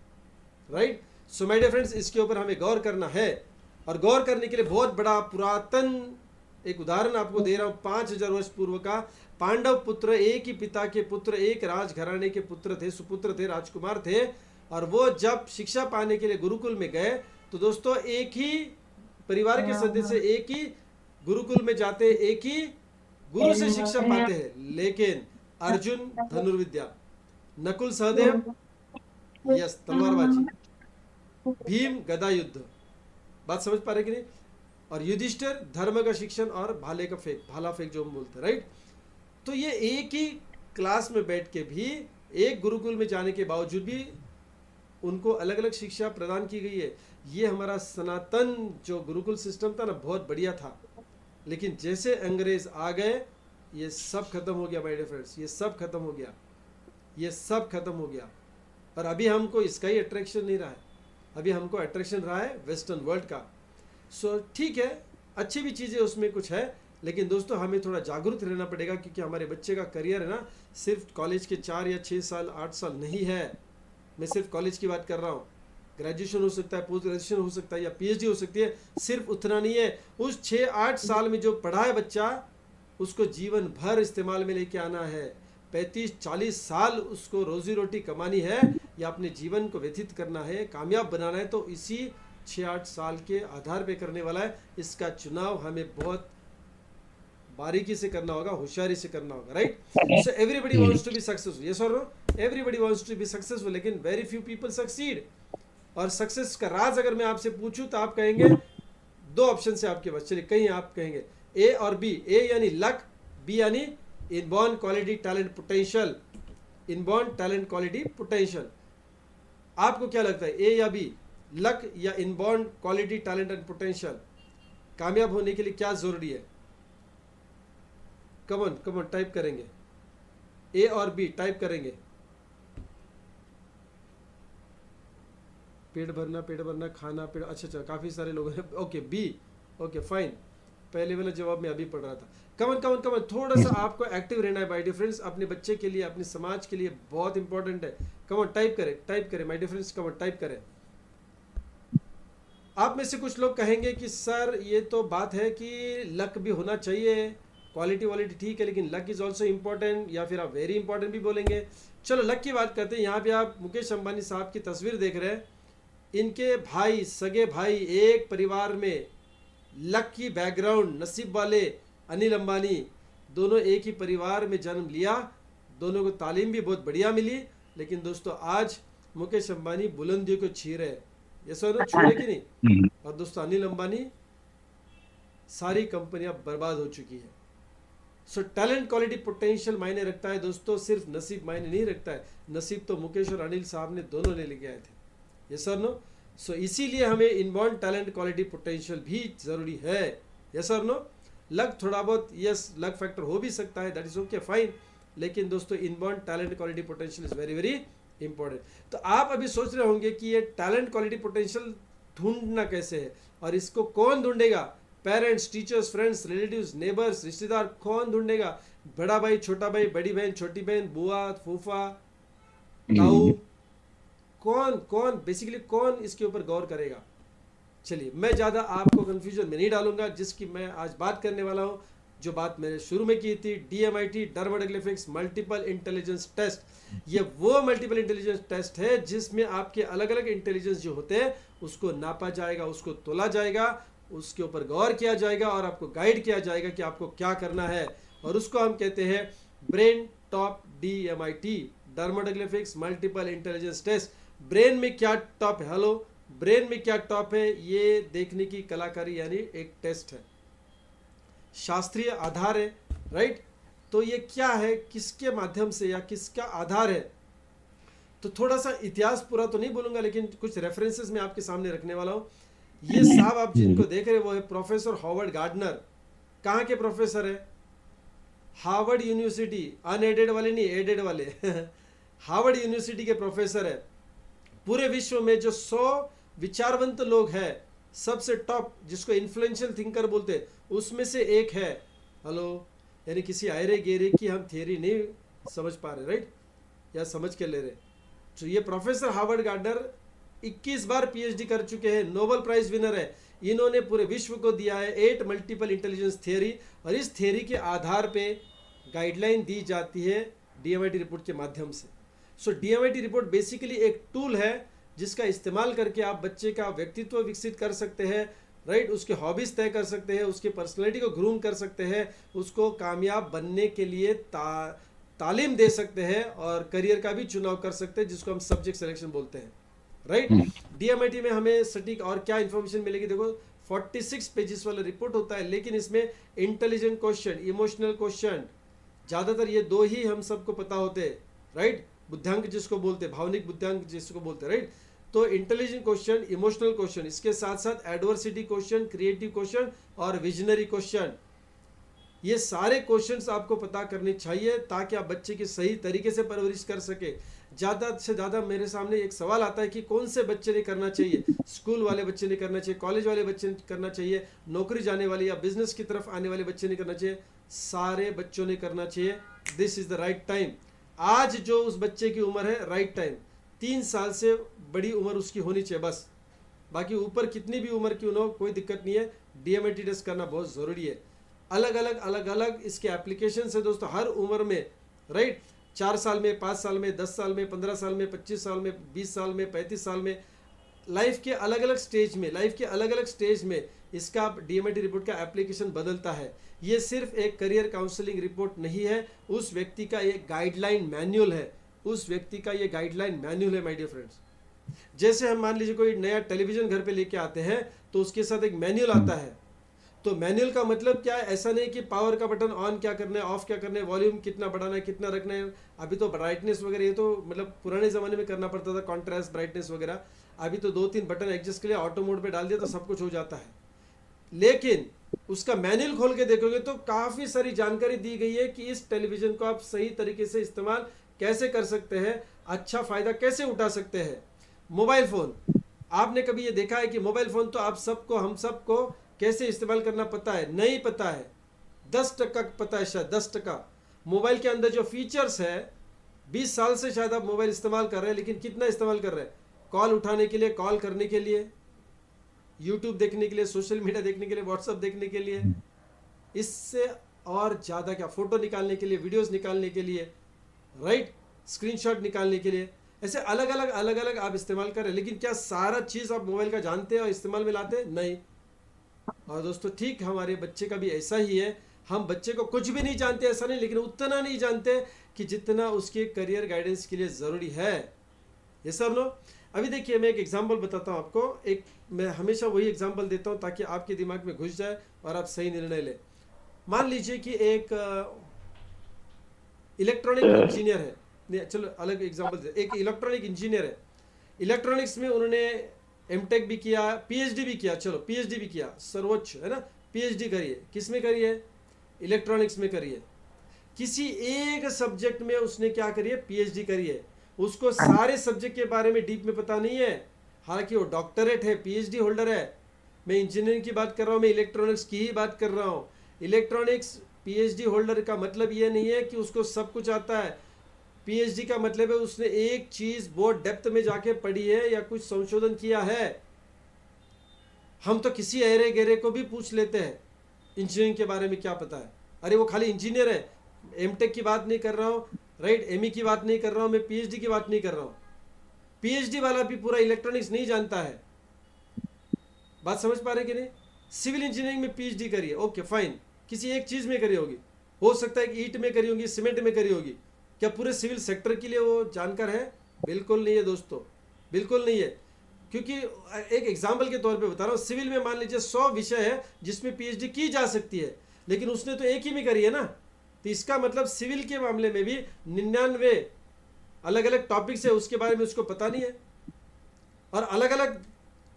right. So my dear friends, इसके ऊपर हमें गौर करना है, और गौर करने के लिए बहुत बड़ा पुरातन एक उदाहरण आपको दे रहा हूँ। 5,000 वर्ष पूर्व का। पांडव पुत्र एक ही पिता के पुत्र, एक राजघराने के पुत्र थे, सुपुत्र थे, राजकुमार थे, और वो जब शिक्षा पाने के लिए गुरुकुल में गए तो दोस्तों एक ही परिवार के सदस्य एक ही गुरुकुल में जाते, एक ही गुरु से शिक्षा पाते हैं, लेकिन अर्जुन धनुर्विद्या, नकुल सहदेव यस तलवारबाजी, भीम गदा युद्ध, बात समझ पा रहे कि नहीं, और युधिष्ठिर धर्म का शिक्षण और भाले का फेंक, भाला फेंक जो हम बोलते हैं, राइट। तो ये एक ही क्लास में बैठ के भी, एक गुरुकुल में जाने के बावजूद भी उनको अलग अलग शिक्षा प्रदान की गई है। ये हमारा सनातन जो गुरुकुल सिस्टम था ना, बहुत बढ़िया था, लेकिन जैसे अंग्रेज आ गए ये सब खत्म हो गया माय डियर फ्रेंड्स, ये सब खत्म हो गया, ये सब खत्म हो गया। और अभी हमको इसका ही अट्रैक्शन नहीं रहा है, अभी हमको अट्रैक्शन रहा है वेस्टर्न वर्ल्ड का। सो ठीक है, अच्छी भी चीज़ें उसमें कुछ है, लेकिन दोस्तों हमें थोड़ा जागरूक रहना पड़ेगा, क्योंकि हमारे बच्चे का करियर है ना, सिर्फ कॉलेज के 4 या 6 साल 8 साल नहीं है। मैं सिर्फ कॉलेज की बात कर रहा हूँ, ग्रेजुएशन हो सकता है, पोस्ट ग्रेजुएशन हो सकता है, या पीएचडी हो सकती है, सिर्फ उतना नहीं है। उस 6-8 साल में जो पढ़ा है बच्चा, उसको जीवन भर इस्तेमाल में लेके आना है। 35-40 साल उसको रोजी रोटी कमानी है, या अपने जीवन को व्यतीत करना है, कामयाब बनाना है, तो इसी 6-8 साल के आधार पे करने वाला है। इसका चुनाव हमें बहुत बारीकी से करना होगा, होशियारी से करना होगा, right. So everybody wants to be successful, yes और no, everybody wants to be successful, लेकिन वेरी फ्यू पीपल सक्सीड। और सक्सेस का राज अगर मैं आपसे पूछूं तो आप कहेंगे 2 ऑप्शन से आपके पास, चलिए कहीं आप कहेंगे ए और बी। ए यानी लक, बी यानी inborn quality talent potential, inborn talent quality potential. आपको क्या लगता है, ए या बी, लक या inborn quality talent and potential? कामयाब होने के लिए क्या जरूरी है? कमन कमन टाइप करेंगे, ए और बी टाइप करेंगे। पेट भरना, खाना, पेट, अच्छा काफ़ी सारे लोग हैं, ओके बी, ओके फाइन। पहले वाला जवाब मैं अभी पढ़ रहा था। कमन कमन कमन, थोड़ा सा आपको एक्टिव रहना है माय डियर फ्रेंड्स, अपने बच्चे के लिए, अपने समाज के लिए बहुत इंपॉर्टेंट है। कमन टाइप करें my dear friends, comment type करें। आप में से कुछ लोग कहेंगे कि सर ये तो बात है कि लक भी होना चाहिए, क्वालिटी वालिटी ठीक है, लेकिन लक इज़ ऑल्सो इम्पॉर्टेंट, या फिर आप वेरी इंपॉर्टेंट भी बोलेंगे। चलो लक की बात करते हैं। यहाँ पे आप मुकेश अंबानी साहब की तस्वीर देख रहे हैं, इनके भाई, सगे भाई, एक परिवार में लक की बैकग्राउंड, नसीब वाले अनिल अंबानी, दोनों एक ही परिवार में जन्म लिया, दोनों को तालीम भी बहुत बढ़िया मिली, लेकिन दोस्तों आज मुकेश अंबानी बुलंदियों को छू रहे, ये सर छू रहे कि नहीं? और दोस्तों अनिल अंबानी सारी कंपनियां बर्बाद हो चुकी है। सो टैलेंट क्वालिटी पोटेंशियल मायने रखता है दोस्तों, सिर्फ नसीब मायने नहीं रखता है। नसीब तो मुकेश और अनिल साहब ने दोनों ने लेके आए थे, ये सर नो। सो इसीलिए हमें इनबॉर्न टैलेंट क्वालिटी पोटेंशियल भी जरूरी है, यस सर नो। लक थोड़ा बहुत, यस लक फैक्टर हो भी सकता है, दैट इज ओके फाइन, लेकिन दोस्तों inborn talent quality potential is very very important. तो आप अभी सोच रहे होंगे कि ये टैलेंट क्वालिटी पोटेंशियल ढूंढना कैसे है, और इसको कौन ढूंढेगा? Parents, teachers, friends, relatives, neighbours, रिश्तेदार, कौन ढूंढेगा? बड़ा भाई, छोटा भाई, बड़ी बहन, छोटी बहन, बुआ, फूफा, ताऊ, कौन कौन बेसिकली कौन इसके ऊपर गौर करेगा? चलिए, मैं ज़्यादा आपको कंफ्यूजन में नहीं डालूंगा। जिसकी मैं आज बात करने वाला हूँ, जो बात मैंने शुरू में की थी, DMIT dermatoglyphics multiple intelligence test. ये वो मल्टीपल इंटेलिजेंस टेस्ट है जिसमें आपके अलग अलग इंटेलिजेंस जो होते हैं उसको नापा जाएगा, उसको तोला जाएगा, उसके ऊपर गौर किया जाएगा और आपको गाइड किया जाएगा कि आपको क्या करना है। और उसको हम कहते हैं brain top DMIT dermatoglyphics multiple intelligence test. Brain में क्या टॉप है, हेलो, ब्रेन में क्या टॉप है, ये देखने की कलाकारी यानी एक टेस्ट है, शास्त्रीय आधार है, राइट। तो ये क्या है, किसके माध्यम से या किसका आधार है? तो थोड़ा सा इतिहास पूरा तो नहीं बोलूंगा, लेकिन कुछ रेफरेंसेस मैं आपके सामने रखने वाला हूँ। ये साहब आप जिनको देख रहे हैं वो है प्रोफेसर हॉवर्ड गार्डनर। कहाँ के प्रोफेसर है? हार्वर्ड यूनिवर्सिटी, अनएडेड वाले नहीं, एडेड वाले हार्वर्ड यूनिवर्सिटी के प्रोफेसर है। पूरे विश्व में जो 100 विचारवंत लोग हैं, सबसे टॉप, जिसको इन्फ्लुएंशियल थिंकर बोलते हैं, उसमें से एक है। हेलो, यानी किसी आयरे गेरे की हम थियरी नहीं समझ पा रहे, राइट, या समझ के ले रहे। तो ये प्रोफेसर हार्वर्ड गार्डनर 21 बार PhD कर चुके हैं, नोबेल प्राइज विनर है। इन्होंने पूरे विश्व को दिया है 8 मल्टीपल इंटेलिजेंस थियरी, और इस थियरी के आधार पे गाइडलाइन दी जाती है DMIT रिपोर्ट के माध्यम से। सो DMIT रिपोर्ट बेसिकली एक टूल है जिसका इस्तेमाल करके आप बच्चे का व्यक्तित्व विकसित कर सकते हैं, राइट, उसके हॉबीज तय कर सकते हैं, उसके पर्सनैलिटी को ग्रूम कर सकते हैं, उसको कामयाब बनने के लिए तालीम दे सकते हैं, और करियर का भी चुनाव कर सकते हैं, जिसको हम सब्जेक्ट सिलेक्शन बोलते हैं, राइट। DMIT में हमें सटीक और क्या इन्फॉर्मेशन मिलेगी? देखो, 46 पेजेस वाला रिपोर्ट होता है, लेकिन इसमें इंटेलिजेंट क्वेश्चन, इमोशनल क्वेश्चन, ज़्यादातर ये 2 ही हम सबको पता होते हैं, राइट, बुद्धिआंक जिसको बोलते हैं, भावनिक बुद्धिआंक जिसको बोलते हैं, राइट। तो इंटेलिजेंट क्वेश्चन, इमोशनल क्वेश्चन, इसके साथ साथ एडवर्सिटी क्वेश्चन, क्रिएटिव क्वेश्चन और विजनरी क्वेश्चन, ये सारे क्वेश्चंस आपको पता करने चाहिए ताकि आप बच्चे की सही तरीके से परवरिश कर सके। ज़्यादा से ज़्यादा मेरे सामने एक सवाल आता है कि कौन से बच्चे ने करना चाहिए, स्कूल वाले बच्चे ने करना चाहिए, कॉलेज वाले बच्चे ने करना चाहिए, नौकरी जाने वाले या बिजनेस की तरफ आने वाले बच्चे ने करना चाहिए? सारे बच्चों ने करना चाहिए। This is the right time. आज जो उस बच्चे की उम्र है, राइट टाइम, 3 साल से बड़ी उम्र उसकी होनी चाहिए बस। बाकी ऊपर कितनी भी उम्र की हो, कोई दिक्कत नहीं है, DMIT टेस्ट करना बहुत ज़रूरी है। अलग अलग इसके एप्लीकेशन है दोस्तों, हर उम्र में, राइट, 4 साल में, 5 साल में, 10 साल में, 15 साल में, 25 साल में, 20 साल में, 35 साल में, लाइफ के अलग अलग स्टेज में इसका DMIT रिपोर्ट का एप्लीकेशन बदलता है। ये सिर्फ एक करियर काउंसलिंग रिपोर्ट नहीं है, उस व्यक्ति का एक गाइडलाइन मैनुअल है, माय डियर फ्रेंड्स। जैसे हम मान लीजिए कोई नया टेलीविजन घर पे लेके आते हैं तो उसके साथ एक मैनुअल आता है। तो मैनुअल का मतलब क्या है? ऐसा नहीं कि पावर का बटन ऑन क्या करना है, ऑफ क्या करना है, वॉल्यूम कितना बढ़ाना है, कितना रखना है। अभी तो ब्राइटनेस वगैरह ये तो मतलब पुराने ज़माने में करना पड़ता था, कॉन्ट्रास्ट, ब्राइटनेस वगैरह। अभी तो 2-3 बटन एडजस्ट के लिए ऑटो मोड पे डाल दिया तो सब कुछ हो जाता है। लेकिन उसका मैनुअल खोल के देखोगे तो काफ़ी सारी जानकारी दी गई है कि इस टेलीविज़न को आप सही तरीके से इस्तेमाल कैसे कर सकते हैं, अच्छा फ़ायदा कैसे उठा सकते हैं। मोबाइल फ़ोन, आपने कभी ये देखा है कि मोबाइल फ़ोन तो आप सबको, हम सबको कैसे इस्तेमाल करना पता है? नहीं पता है। 10% पता है शायद, 10%। मोबाइल के अंदर जो फीचर्स है, 20 साल से शायद आप मोबाइल इस्तेमाल कर रहे हैं, लेकिन कितना इस्तेमाल कर रहे हैं? कॉल उठाने के लिए, कॉल करने के लिए, यूट्यूब देखने के लिए, सोशल मीडिया देखने के लिए, व्हाट्सअप देखने के लिए, इससे और ज़्यादा क्या, फ़ोटो निकालने के लिए, वीडियोज़ निकालने के लिए, राइट, स्क्रीनशॉट निकालने के लिए, ऐसे अलग अलग आप इस्तेमाल कर रहे हैं। लेकिन क्या सारा चीज़ आप मोबाइल का जानते हैं और इस्तेमाल में लाते हैं? नहीं। और दोस्तों ठीक हमारे बच्चे का भी ऐसा ही है। हम बच्चे को कुछ भी नहीं जानते ऐसा नहीं, लेकिन उतना नहीं जानते कि जितना उसके करियर गाइडेंस के लिए ज़रूरी है। ये सब लो। अभी देखिए, मैं एक एग्जांपल बताता हूँ आपको। मैं हमेशा वही एग्जांपल देता हूँ ताकि आपके दिमाग में घुस जाए और आप सही निर्णय लें। मान लीजिए कि एक इलेक्ट्रॉनिक इंजीनियर है, नहीं चलो अलग एग्जांपल दे। एक इलेक्ट्रॉनिक इंजीनियर है, इलेक्ट्रॉनिक्स में उन्होंने एमटेक भी किया, पीएचडी भी किया, चलो पीएचडी भी किया, सर्वोच्च है ना। पीएचडी करिए, किस में करिए? इलेक्ट्रॉनिक्स में करिए। किसी एक सब्जेक्ट में उसने क्या करिए? पीएचडी करिए। उसको सारे सब्जेक्ट के बारे में डीप में पता नहीं है, हालांकि वो डॉक्टरेट है, पीएचडी होल्डर है। मैं इंजीनियरिंग की बात कर रहा हूँ, मैं इलेक्ट्रॉनिक्स की ही बात कर रहा हूँ। इलेक्ट्रॉनिक्स पीएचडी होल्डर का मतलब ये नहीं है कि उसको सब कुछ आता है। पीएचडी का मतलब है उसने एक चीज बहुत डेप्थ में जाके पढ़ी है या कुछ संशोधन किया है। हम तो किसी अरे गहरे को भी पूछ लेते हैं इंजीनियरिंग के बारे में क्या पता है, अरे वो खाली इंजीनियर है। एमटेक की बात नहीं कर रहा हूँ, राइट, एमई की बात नहीं कर रहा हूँ, मैं पीएचडी की बात नहीं कर रहा हूँ। पीएचडी वाला भी पूरा इलेक्ट्रॉनिक्स नहीं जानता है। बात समझ पा रहे कि नहीं? सिविल इंजीनियरिंग में पीएचडी करी है, ओके फाइन, किसी एक चीज में करी होगी, हो सकता है कि ईंट में करी होगी, सीमेंट में करी होगी। क्या पूरे सिविल सेक्टर के लिए वो जानकार है? बिल्कुल नहीं है दोस्तों, बिल्कुल नहीं है। क्योंकि एक एग्जाम्पल के तौर पे बता रहा हूँ, सिविल में मान लीजिए 100 विषय है जिसमें पीएचडी की जा सकती है, लेकिन उसने तो एक ही में करी है ना। तो इसका मतलब सिविल के मामले में भी 99 अलग अलग टॉपिक्स है, उसके बारे में उसको पता नहीं है। और अलग अलग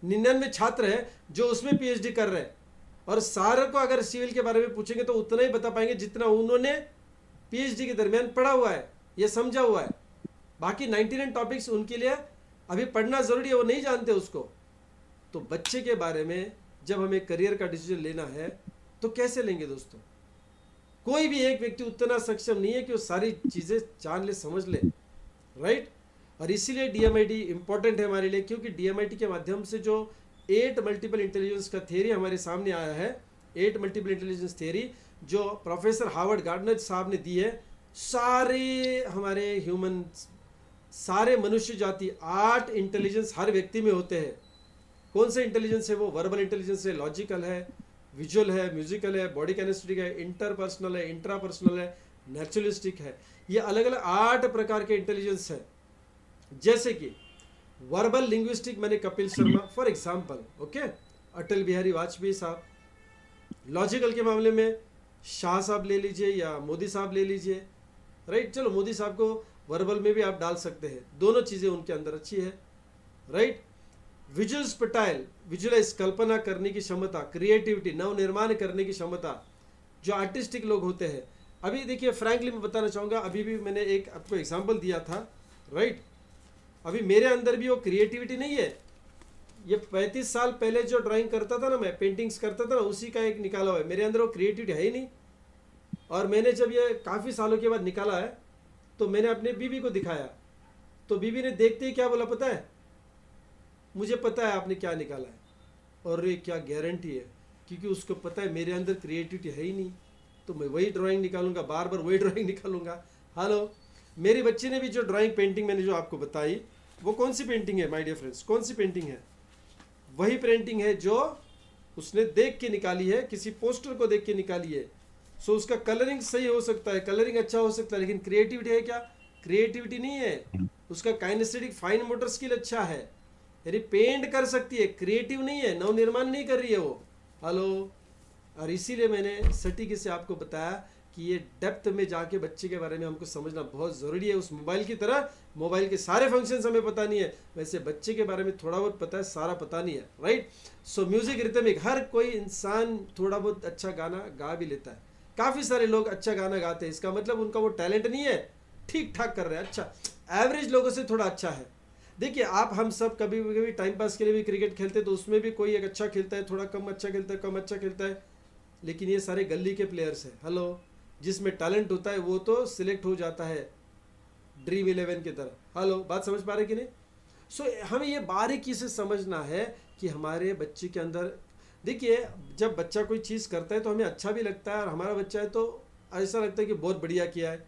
99 छात्र हैं जो उसमें पीएचडी कर रहे हैं, और सारे को अगर सिविल के बारे में पूछेंगे तो उतना ही बता पाएंगे जितना उन्होंने पीएचडी के दरमियान पढ़ा हुआ है, ये समझा हुआ है। बाकी 99 टॉपिक्स उनके लिए अभी पढ़ना जरूरी है, वो नहीं जानते उसको। तो बच्चे के बारे में जब हमें करियर का डिसीजन लेना है तो कैसे लेंगे दोस्तों? कोई भी एक व्यक्ति उतना सक्षम नहीं है कि वो सारी चीजें जान ले, समझ ले, राइट। और इसीलिए डीएमआईटी इंपॉर्टेंट है हमारे लिए, क्योंकि डीएमआईटी के माध्यम से जो 8 मल्टीपल इंटेलिजेंस का थियरी हमारे सामने आया है, 8 मल्टीपल इंटेलिजेंस थियरी जो प्रोफेसर हार्वर्ड गार्डनर साहब ने दी है, सारे हमारे ह्यूमन, सारे मनुष्य जाति 8 इंटेलिजेंस हर व्यक्ति में होते हैं। कौन से इंटेलिजेंस है वो? वर्बल इंटेलिजेंस है, लॉजिकल है, विजुअल है, म्यूजिकल है, बॉडी कैनेस्टिक है, इंटरपर्सनल है, इंट्रापर्सनल है, नेचुरलिस्टिक है। ये अलग अलग 8 प्रकार के इंटेलिजेंस है। जैसे कि वर्बल लिंग्विस्टिक मैंने Kapil Sharma for example, okay, Atal Bihari Vajpayee साहब। लॉजिकल के मामले में शाह साहब ले लीजिए या मोदी साहब ले लीजिए, राइट। चलो मोदी साहब को वर्बल में भी आप डाल सकते हैं, दोनों चीज़ें उनके अंदर अच्छी है, राइट। विजुअल स्पटाइल, विजुअलाइज, कल्पना करने की क्षमता, क्रिएटिविटी, नव निर्माण करने की क्षमता, जो आर्टिस्टिक लोग होते हैं। अभी देखिए फ्रैंकली मैं बताना चाहूँगा, अभी भी मैंने एक आपको एग्जाम्पल दिया था, राइट। अभी मेरे अंदर भी वो क्रिएटिविटी नहीं है। ये 35 साल पहले जो ड्राइंग करता था ना, मैं पेंटिंग्स करता था ना, उसी का एक निकाला हुआ है। मेरे अंदर वो क्रिएटिविटी है ही नहीं। और मैंने जब ये काफ़ी सालों के बाद निकाला है तो मैंने अपने बीवी को दिखाया, तो बीवी ने देखते ही क्या बोला पता है? मुझे पता है आपने क्या निकाला है। और ये क्या गारंटी है, क्योंकि उसको पता है मेरे अंदर क्रिएटिविटी है ही नहीं, तो मैं वही ड्राइंग निकालूंगा, बार बार वही ड्राइंग निकालूंगा। हेलो, मेरी बच्ची ने भी जो ड्राइंग पेंटिंग मैंने जो आपको बताई, वो कौन सी पेंटिंग है माय डियर फ्रेंड्स? कौन सी पेंटिंग है? वही पेंटिंग है जो उसने देख के निकाली है, किसी पोस्टर को देख के निकाली है। सो उसका कलरिंग सही हो सकता है, कलरिंग अच्छा हो सकता है, लेकिन क्रिएटिविटी है क्या? क्रिएटिविटी नहीं है। उसका काइनेस्थेटिक फाइन मोटर स्किल अच्छा है, यानी पेंट कर सकती है, क्रिएटिव नहीं है, नव निर्माण नहीं कर रही है वो। हेलो, और इसीलिए मैंने सटीक से आपको बताया कि ये डेप्थ में जाके बच्चे के बारे में हमको समझना बहुत ज़रूरी है। उस मोबाइल की तरह मोबाइल के सारे फंक्शंस हमें पता नहीं है, वैसे बच्चे के बारे में थोड़ा बहुत पता है, सारा पता नहीं है, राइट। सो म्यूजिक, रिथमिक, हर कोई इंसान थोड़ा बहुत अच्छा गाना गा भी लेता है। काफ़ी सारे लोग अच्छा गाना गाते हैं, इसका मतलब उनका वो टैलेंट नहीं है, ठीक ठाक कर रहे हैं, अच्छा, एवरेज लोगों से थोड़ा अच्छा है। देखिए आप, हम सब कभी कभी टाइम पास के लिए भी क्रिकेट खेलते हैं, तो उसमें भी कोई एक अच्छा खेलता है, थोड़ा कम अच्छा खेलता है, कम अच्छा खेलता है, लेकिन ये सारे गली के प्लेयर्स हैं। हेलो, जिसमें टैलेंट होता है वो तो सिलेक्ट हो जाता है ड्रीम 11 की तरह। हेलो, बात समझ पा रहे कि नहीं? सो हमें ये बारीकी से समझना है कि हमारे बच्चे के अंदर, देखिए जब बच्चा कोई चीज़ करता है तो हमें अच्छा भी लगता है, और हमारा बच्चा है तो ऐसा लगता है कि बहुत बढ़िया किया है।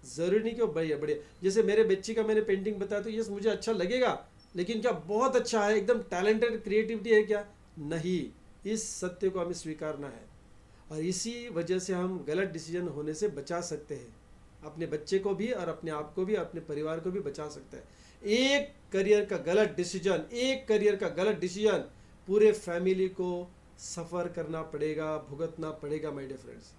ज़रूरी नहीं कि वो बढ़िया बढ़िया, जैसे मेरे बच्ची का मैंने पेंटिंग बताया तो यस मुझे अच्छा लगेगा, लेकिन क्या बहुत अच्छा है, एकदम टैलेंटेड क्रिएटिविटी है क्या? नहीं। इस सत्य को हमें स्वीकारना है, और इसी वजह से हम गलत डिसीजन होने से बचा सकते हैं, अपने बच्चे को भी और अपने आप को भी, अपने परिवार को भी बचा सकते हैं। एक करियर का गलत डिसीजन, एक करियर का गलत डिसीजन पूरे फैमिली को सफ़र करना पड़ेगा, भुगतना पड़ेगा माय डियर फ्रेंड्स।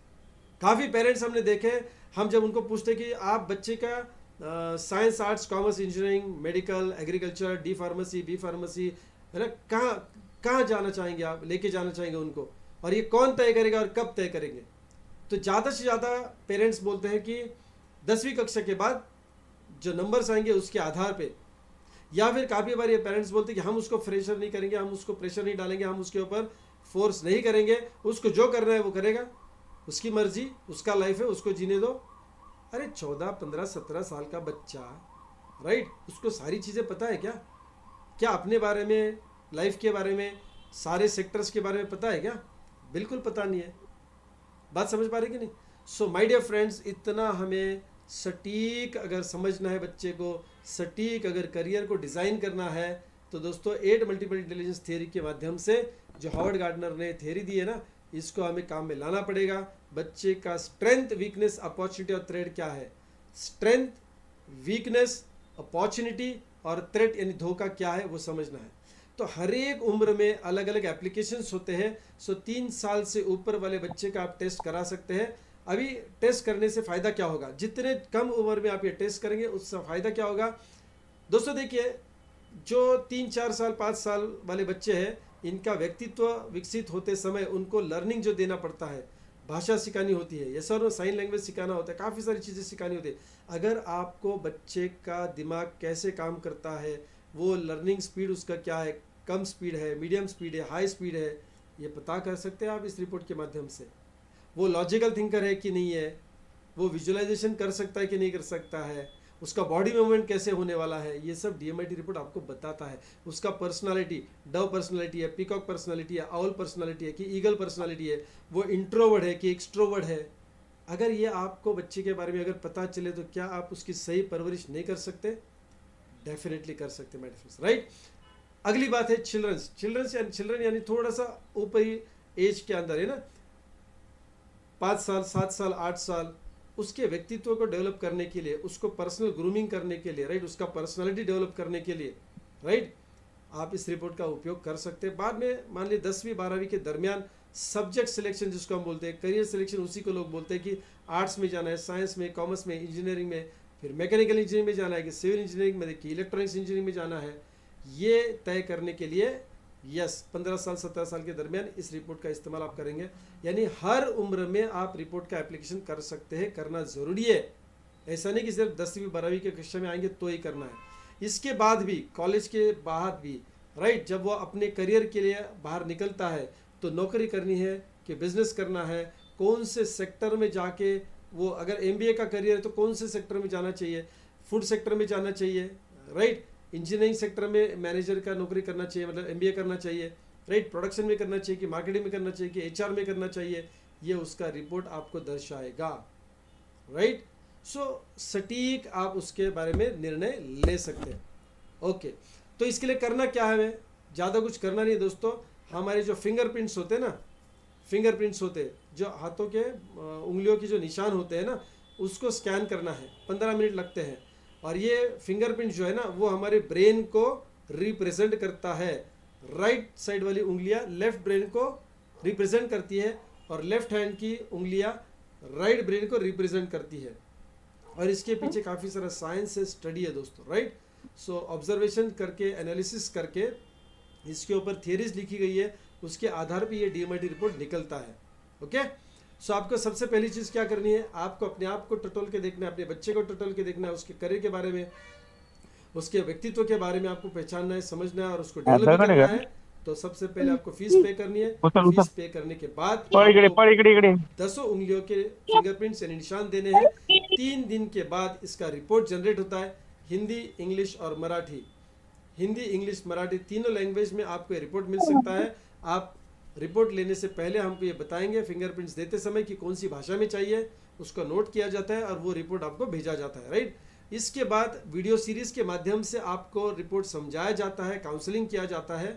काफ़ी पेरेंट्स हमने देखे, हम जब उनको पूछते कि आप बच्चे का science, arts, commerce, engineering, medical, agriculture, D pharmacy, B pharmacy, है ना, कहाँ जाना चाहेंगे आप, लेके जाना चाहेंगे उनको, और ये कौन तय करेगा और कब तय करेंगे? तो ज़्यादा से ज़्यादा पेरेंट्स बोलते हैं कि 10वीं कक्षा के बाद जो नंबर्स आएंगे उसके आधार पे, या फिर काफ़ी बार ये पेरेंट्स बोलते हैं कि हम उसको प्रेशर नहीं करेंगे, हम उसको प्रेशर नहीं डालेंगे, हम उसके ऊपर फोर्स नहीं करेंगे, उसको जो करना है वो करेगा, उसकी मर्जी, उसका लाइफ है, उसको जीने दो। अरे 14, 15, 17 साल का बच्चा, राइट, उसको सारी चीज़ें पता है क्या? क्या अपने बारे में, लाइफ के बारे में, सारे सेक्टर्स के बारे में पता है क्या? बिल्कुल पता नहीं है। बात समझ पा रहे कि नहीं? सो माय डियर फ्रेंड्स, इतना हमें सटीक अगर समझना है बच्चे को, सटीक अगर करियर को डिज़ाइन करना है, तो दोस्तों 8 मल्टीपल इंटेलिजेंस थियरी के माध्यम से जो हार्वर्ड गार्डनर ने थियरी दी है ना, इसको हमें काम में लाना पड़ेगा। बच्चे का स्ट्रेंथ, वीकनेस, अपॉर्चुनिटी और थ्रेट क्या है, स्ट्रेंथ, वीकनेस, अपॉर्चुनिटी और थ्रेट यानी धोखा क्या है, वो समझना है। तो हर एक उम्र में अलग अलग एप्लीकेशंस होते हैं। सो 3 साल से ऊपर वाले बच्चे का आप टेस्ट करा सकते हैं। अभी टेस्ट करने से फ़ायदा क्या होगा, जितने कम उम्र में आप ये टेस्ट करेंगे उससे फ़ायदा क्या होगा दोस्तों? देखिए, जो 3, 4 साल, 5 साल वाले बच्चे हैं, इनका व्यक्तित्व विकसित होते समय उनको लर्निंग जो देना पड़ता है, भाषा सिखानी होती है, यस और साइन लैंग्वेज सिखाना होता है, काफ़ी सारी चीज़ें सिखानी होती है। अगर आपको बच्चे का दिमाग कैसे काम करता है, वो लर्निंग स्पीड उसका क्या है, कम स्पीड है, मीडियम स्पीड है, हाई स्पीड है, ये पता कर सकते हैं आप इस रिपोर्ट के माध्यम से। वो लॉजिकल थिंकर है कि नहीं है, वो विजुअलाइजेशन कर सकता है कि नहीं कर सकता है, उसका बॉडी मूवमेंट कैसे होने वाला है, ये सब डीएमआईटी रिपोर्ट आपको बताता है। उसका पर्सनालिटी, डव पर्सनालिटी है, पीकॉक पर्सनालिटी है, आउल पर्सनालिटी है कि ईगल पर्सनालिटी है, वो इंट्रोवर्ड है कि एक्सट्रोवर्ड है। अगर ये आपको बच्चे के बारे में अगर पता चले तो क्या आप उसकी सही परवरिश नहीं कर सकते? डेफिनेटली कर सकते मेरे फ्रेंड्स, राइट। अगली बात है चिल्ड्रन यानी थोड़ा सा ऊपरी एज के अंदर है ना, 5 साल, 7 साल, 8 साल, उसके व्यक्तित्व को डेवलप करने के लिए, उसको पर्सनल ग्रूमिंग करने के लिए, राइट, उसका पर्सनालिटी डेवलप करने के लिए, राइट, आप इस रिपोर्ट का उपयोग कर सकते हैं। बाद में मान लीजिए 10वीं 12वीं के दरमियान सब्जेक्ट सिलेक्शन जिसको हम बोलते हैं, करियर सिलेक्शन, उसी को लोग बोलते हैं कि आर्ट्स में जाना है, साइंस में, कॉमर्स में, इंजीनियरिंग में, फिर मैकेनिकल इंजीनियरिंग में जाना है कि सिविल इंजीनियरिंग में, कि इलेक्ट्रॉनिक्स इंजीनियरिंग में जाना है, ये तय करने के लिए 15 साल 17 साल के दरमियान इस रिपोर्ट का इस्तेमाल आप करेंगे। यानी हर उम्र में आप रिपोर्ट का एप्लीकेशन कर सकते हैं, करना ज़रूरी है। ऐसा नहीं कि सिर्फ 10वीं 12वीं के कक्षा में आएंगे तो ही करना है, इसके बाद भी, कॉलेज के बाहर भी, राइट, जब वो अपने करियर के लिए बाहर निकलता है तो नौकरी करनी है कि बिजनेस करना है, कौन से सेक्टर में जाके वो, अगर एमबीए का करियर है तो कौन से सेक्टर में जाना चाहिए, फूड सेक्टर में जाना चाहिए, राइट, इंजीनियरिंग सेक्टर में मैनेजर का नौकरी करना चाहिए, मतलब एमबीए करना चाहिए, राइट, प्रोडक्शन में करना चाहिए कि मार्केटिंग में करना चाहिए कि एचआर में करना चाहिए, ये उसका रिपोर्ट आपको दर्शाएगा, राइट। सो सटीक आप उसके बारे में निर्णय ले सकते हैं। ओके, तो इसके लिए करना क्या है, हमें ज़्यादा कुछ करना नहीं दोस्तों। हमारे जो फिंगरप्रिंट्स होते हैं ना, फिंगरप्रिंट्स होते हैं जो हाथों के उंगलियों के जो निशान होते हैं ना, उसको स्कैन करना है, 15 मिनट लगते हैं। और ये फिंगरप्रिंट जो है ना, वो हमारे ब्रेन को रिप्रेजेंट करता है। राइट साइड वाली उंगलियां लेफ्ट ब्रेन को रिप्रेजेंट करती है और लेफ्ट हैंड की उंगलियां राइट ब्रेन को रिप्रेजेंट करती है। और इसके पीछे काफ़ी सारा साइंस है, स्टडी है दोस्तों, राइट। सो ऑब्जर्वेशन करके, एनालिसिस करके, इसके ऊपर थियरीज लिखी गई है, उसके आधार पे ये डीएमआईटी रिपोर्ट निकलता है। ओके, सो आपको सबसे पहली चीज़ क्या करनी है, आपको अपने आप को टटोल के देखना है, अपने बच्चे को टटोल के देखना है, उसके करियर के बारे में, उसके व्यक्तित्व के बारे में आपको पहचानना है, समझना है और उसको डेवलप करना है। तो सबसे पहले आपको फीस पे करनी है। फीस पे करने के बाद 10 उंगलियों के फिंगरप्रिंट्स यानी निशान देने हैं। 3 दिन के बाद इसका रिपोर्ट जनरेट होता है, हिंदी, इंग्लिश और मराठी। हिंदी, इंग्लिश, मराठी तीनों लैंग्वेज में आपको ये रिपोर्ट मिल सकता है। आप रिपोर्ट लेने से पहले हमको ये बताएंगे, फिंगरप्रिंट्स देते समय कि कौन सी भाषा में चाहिए, उसको नोट किया जाता है और वो रिपोर्ट आपको भेजा जाता है, राइट। इसके बाद वीडियो सीरीज के माध्यम से आपको रिपोर्ट समझाया जाता है, काउंसलिंग किया जाता है,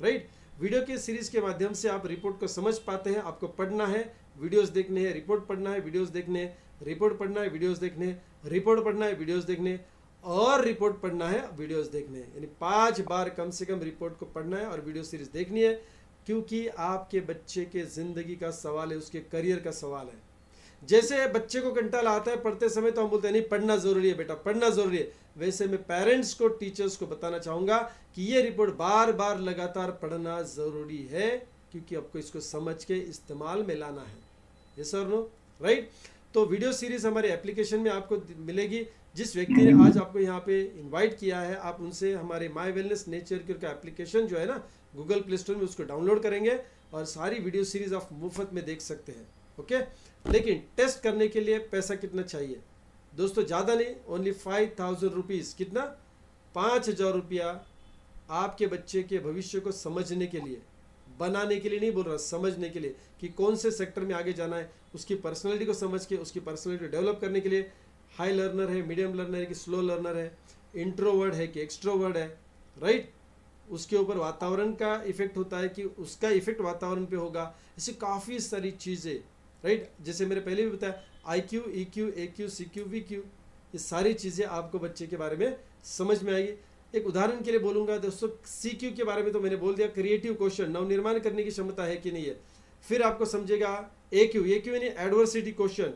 राइट। वीडियो के सीरीज के माध्यम से आप रिपोर्ट को समझ पाते हैं। आपको पढ़ना है, वीडियोस देखने हैं, रिपोर्ट पढ़ना है, वीडियोस देखने, रिपोर्ट पढ़ना है, वीडियोस देखने, रिपोर्ट पढ़ना है, वीडियोस देखने और रिपोर्ट पढ़ना है, वीडियोस देखने, यानी 5 बार कम से कम रिपोर्ट को पढ़ना है और वीडियो सीरीज देखनी है। क्योंकि आपके बच्चे के ज़िंदगी का सवाल है, उसके करियर का सवाल है। जैसे बच्चे को कंटाला आता है पढ़ते समय तो हम बोलते हैं नहीं पढ़ना ज़रूरी है बेटा, पढ़ना ज़रूरी है, वैसे मैं पेरेंट्स को, टीचर्स को बताना चाहूँगा कि ये रिपोर्ट बार बार लगातार पढ़ना ज़रूरी है, क्योंकि आपको इसको समझ के इस्तेमाल में लाना है। यस और नो, राइट। तो वीडियो सीरीज़ हमारे एप्लीकेशन में आपको मिलेगी। जिस व्यक्ति ने आज आपको यहाँ पे इनवाइट किया है, आप उनसे हमारे माई वेलनेस नेचर क्योर का एप्लीकेशन जो है ना, गूगल प्ले स्टोर में उसको डाउनलोड करेंगे और सारी वीडियो सीरीज़ आप मुफ्त में देख सकते हैं। ओके, लेकिन टेस्ट करने के लिए पैसा कितना चाहिए, दोस्तों ज़्यादा नहीं, ओनली 5000 रुपीज़, कितना, 5000 रुपया आपके बच्चे के भविष्य को समझने के लिए, बनाने के लिए नहीं बोल रहा, समझने के लिए कि कौन से सेक्टर में आगे जाना है, उसकी पर्सनैलिटी को समझ के उसकी पर्सनैलिटी डेवलप करने के लिए, हाई लर्नर है, मीडियम लर्नर है कि स्लो लर्नर है, इंट्रोवर्ड है कि एक्सट्रोवर्ड है, राइट, उसके ऊपर वातावरण का इफेक्ट होता है कि उसका इफेक्ट वातावरण पे होगा, ऐसी काफ़ी सारी चीज़ें, राइट। जैसे मैंने पहले भी बताया, IQ, EQ, AQ, CQ, VQ, ये सारी चीज़ें आपको बच्चे के बारे में समझ में आएगी। एक उदाहरण के लिए बोलूँगा दोस्तों, CQ के बारे में तो मैंने बोल दिया, क्रिएटिव क्वेश्चन, नवनिर्माण करने की क्षमता है कि नहीं है। फिर आपको समझेगा AQ यानी एडवर्सिटी क्वेश्चन,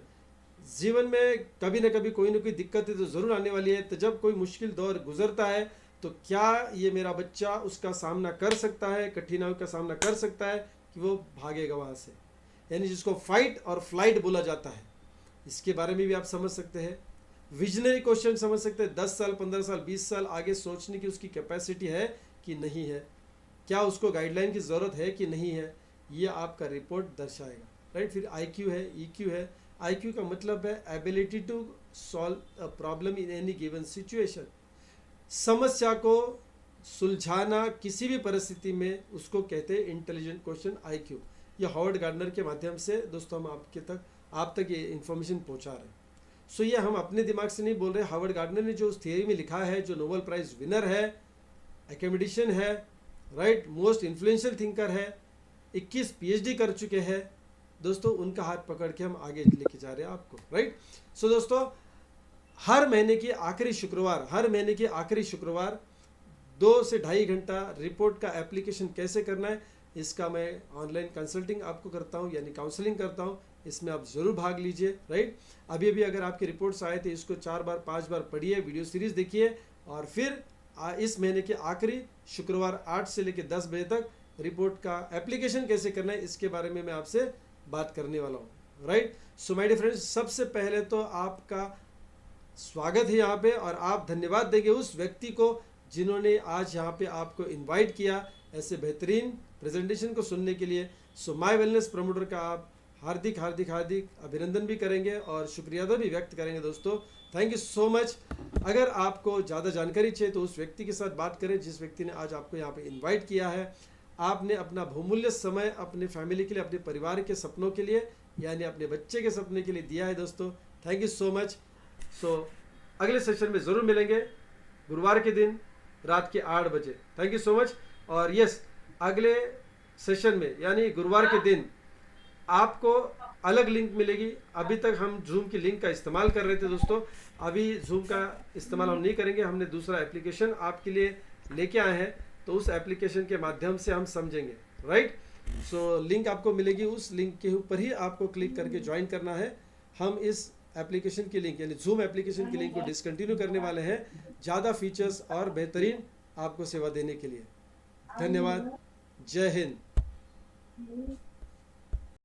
जीवन में कभी ना कभी कोई ना कोई दिक्कतें तो ज़रूर आने वाली है, तो जब कोई मुश्किल दौर गुजरता है तो क्या ये मेरा बच्चा उसका सामना कर सकता है, कठिनाइयों का सामना कर सकता है कि वो भागेगा वहाँ से, यानी जिसको फाइट और फ्लाइट बोला जाता है, इसके बारे में भी आप समझ सकते हैं। विजनरी क्वेश्चन समझ सकते हैं, 10 साल 15 साल 20 साल आगे सोचने की उसकी कैपेसिटी है कि नहीं है, क्या उसको गाइडलाइन की ज़रूरत है कि नहीं है, ये आपका रिपोर्ट दर्शाएगा, राइट। फिर IQ है, EQ है। IQ का मतलब है ability to solve a problem in any given situation, समस्या को सुलझाना किसी भी परिस्थिति में, उसको कहते हैं इंटेलिजेंट क्वेश्चन, IQ। ये हार्वर्ड गार्डनर के माध्यम से दोस्तों हम आप तक ये इन्फॉर्मेशन पहुंचा रहे हैं। सो ये हम अपने दिमाग से नहीं बोल रहे, हार्वर्ड गार्डनर ने जो उस थियरी में लिखा है, जो नोबेल प्राइज विनर है, एकेडमिशियन है, राइट, मोस्ट इन्फ्लुएंशियल थिंकर है, 21 PhD कर चुके हैं दोस्तों, उनका हाथ पकड़ के हम आगे लेके जा रहे हैं आपको, राइट। सो दोस्तों, हर महीने के आखिरी शुक्रवार 2 से ढाई घंटा रिपोर्ट का एप्लीकेशन कैसे करना है, इसका मैं ऑनलाइन कंसल्टिंग आपको करता हूँ, यानी काउंसलिंग करता हूँ, इसमें आप ज़रूर भाग लीजिए, राइट। अभी अगर आपके रिपोर्ट्स आए थे, इसको 4 बार 5 बार पढ़िए, वीडियो सीरीज़ देखिए, और फिर इस महीने के आखिरी शुक्रवार 8 से लेकर 10 बजे तक रिपोर्ट का एप्लीकेशन कैसे करना है, इसके बारे में मैं आपसे बात करने वाला हूँ, right. So my dear friends, सबसे पहले तो आपका स्वागत है यहाँ पे, और आप धन्यवाद देंगे उस व्यक्ति को जिन्होंने आज यहाँ पे आपको इनवाइट किया ऐसे बेहतरीन प्रेजेंटेशन को सुनने के लिए। सो माय वेलनेस प्रमोटर का आप हार्दिक अभिनंदन भी करेंगे और शुक्रिया भी व्यक्त करेंगे दोस्तों। Thank you so much. अगर आपको ज़्यादा जानकारी चाहिए तो उस व्यक्ति के साथ बात करें जिस व्यक्ति ने आज आपको यहाँ पे इनवाइट किया है। आपने अपना बहुमूल्य समय अपने फैमिली के लिए, अपने परिवार के सपनों के लिए, यानी अपने बच्चे के सपने के लिए दिया है दोस्तों। Thank you so much. So अगले सेशन में ज़रूर मिलेंगे गुरुवार के दिन रात के 8 बजे। Thank you so much. और यस, अगले सेशन में यानी गुरुवार के दिन आपको अलग लिंक मिलेगी। अभी तक हम जूम की लिंक का इस्तेमाल कर रहे थे दोस्तों, अभी जूम का इस्तेमाल हम नहीं करेंगे। हमने दूसरा एप्लीकेशन आपके लिए लेके आए हैं, तो उस एप्लीकेशन के माध्यम से हम समझेंगे, राइट। सो लिंक आपको मिलेगी, उस लिंक के ऊपर ही आपको क्लिक करके ज्वाइन करना है। हम इस एप्लीकेशन की लिंक यानी जूम एप्लीकेशन की लिंक को डिसकंटिन्यू करने वाले हैं, ज़्यादा फीचर्स और बेहतरीन आपको सेवा देने के लिए। धन्यवाद। जय हिंद।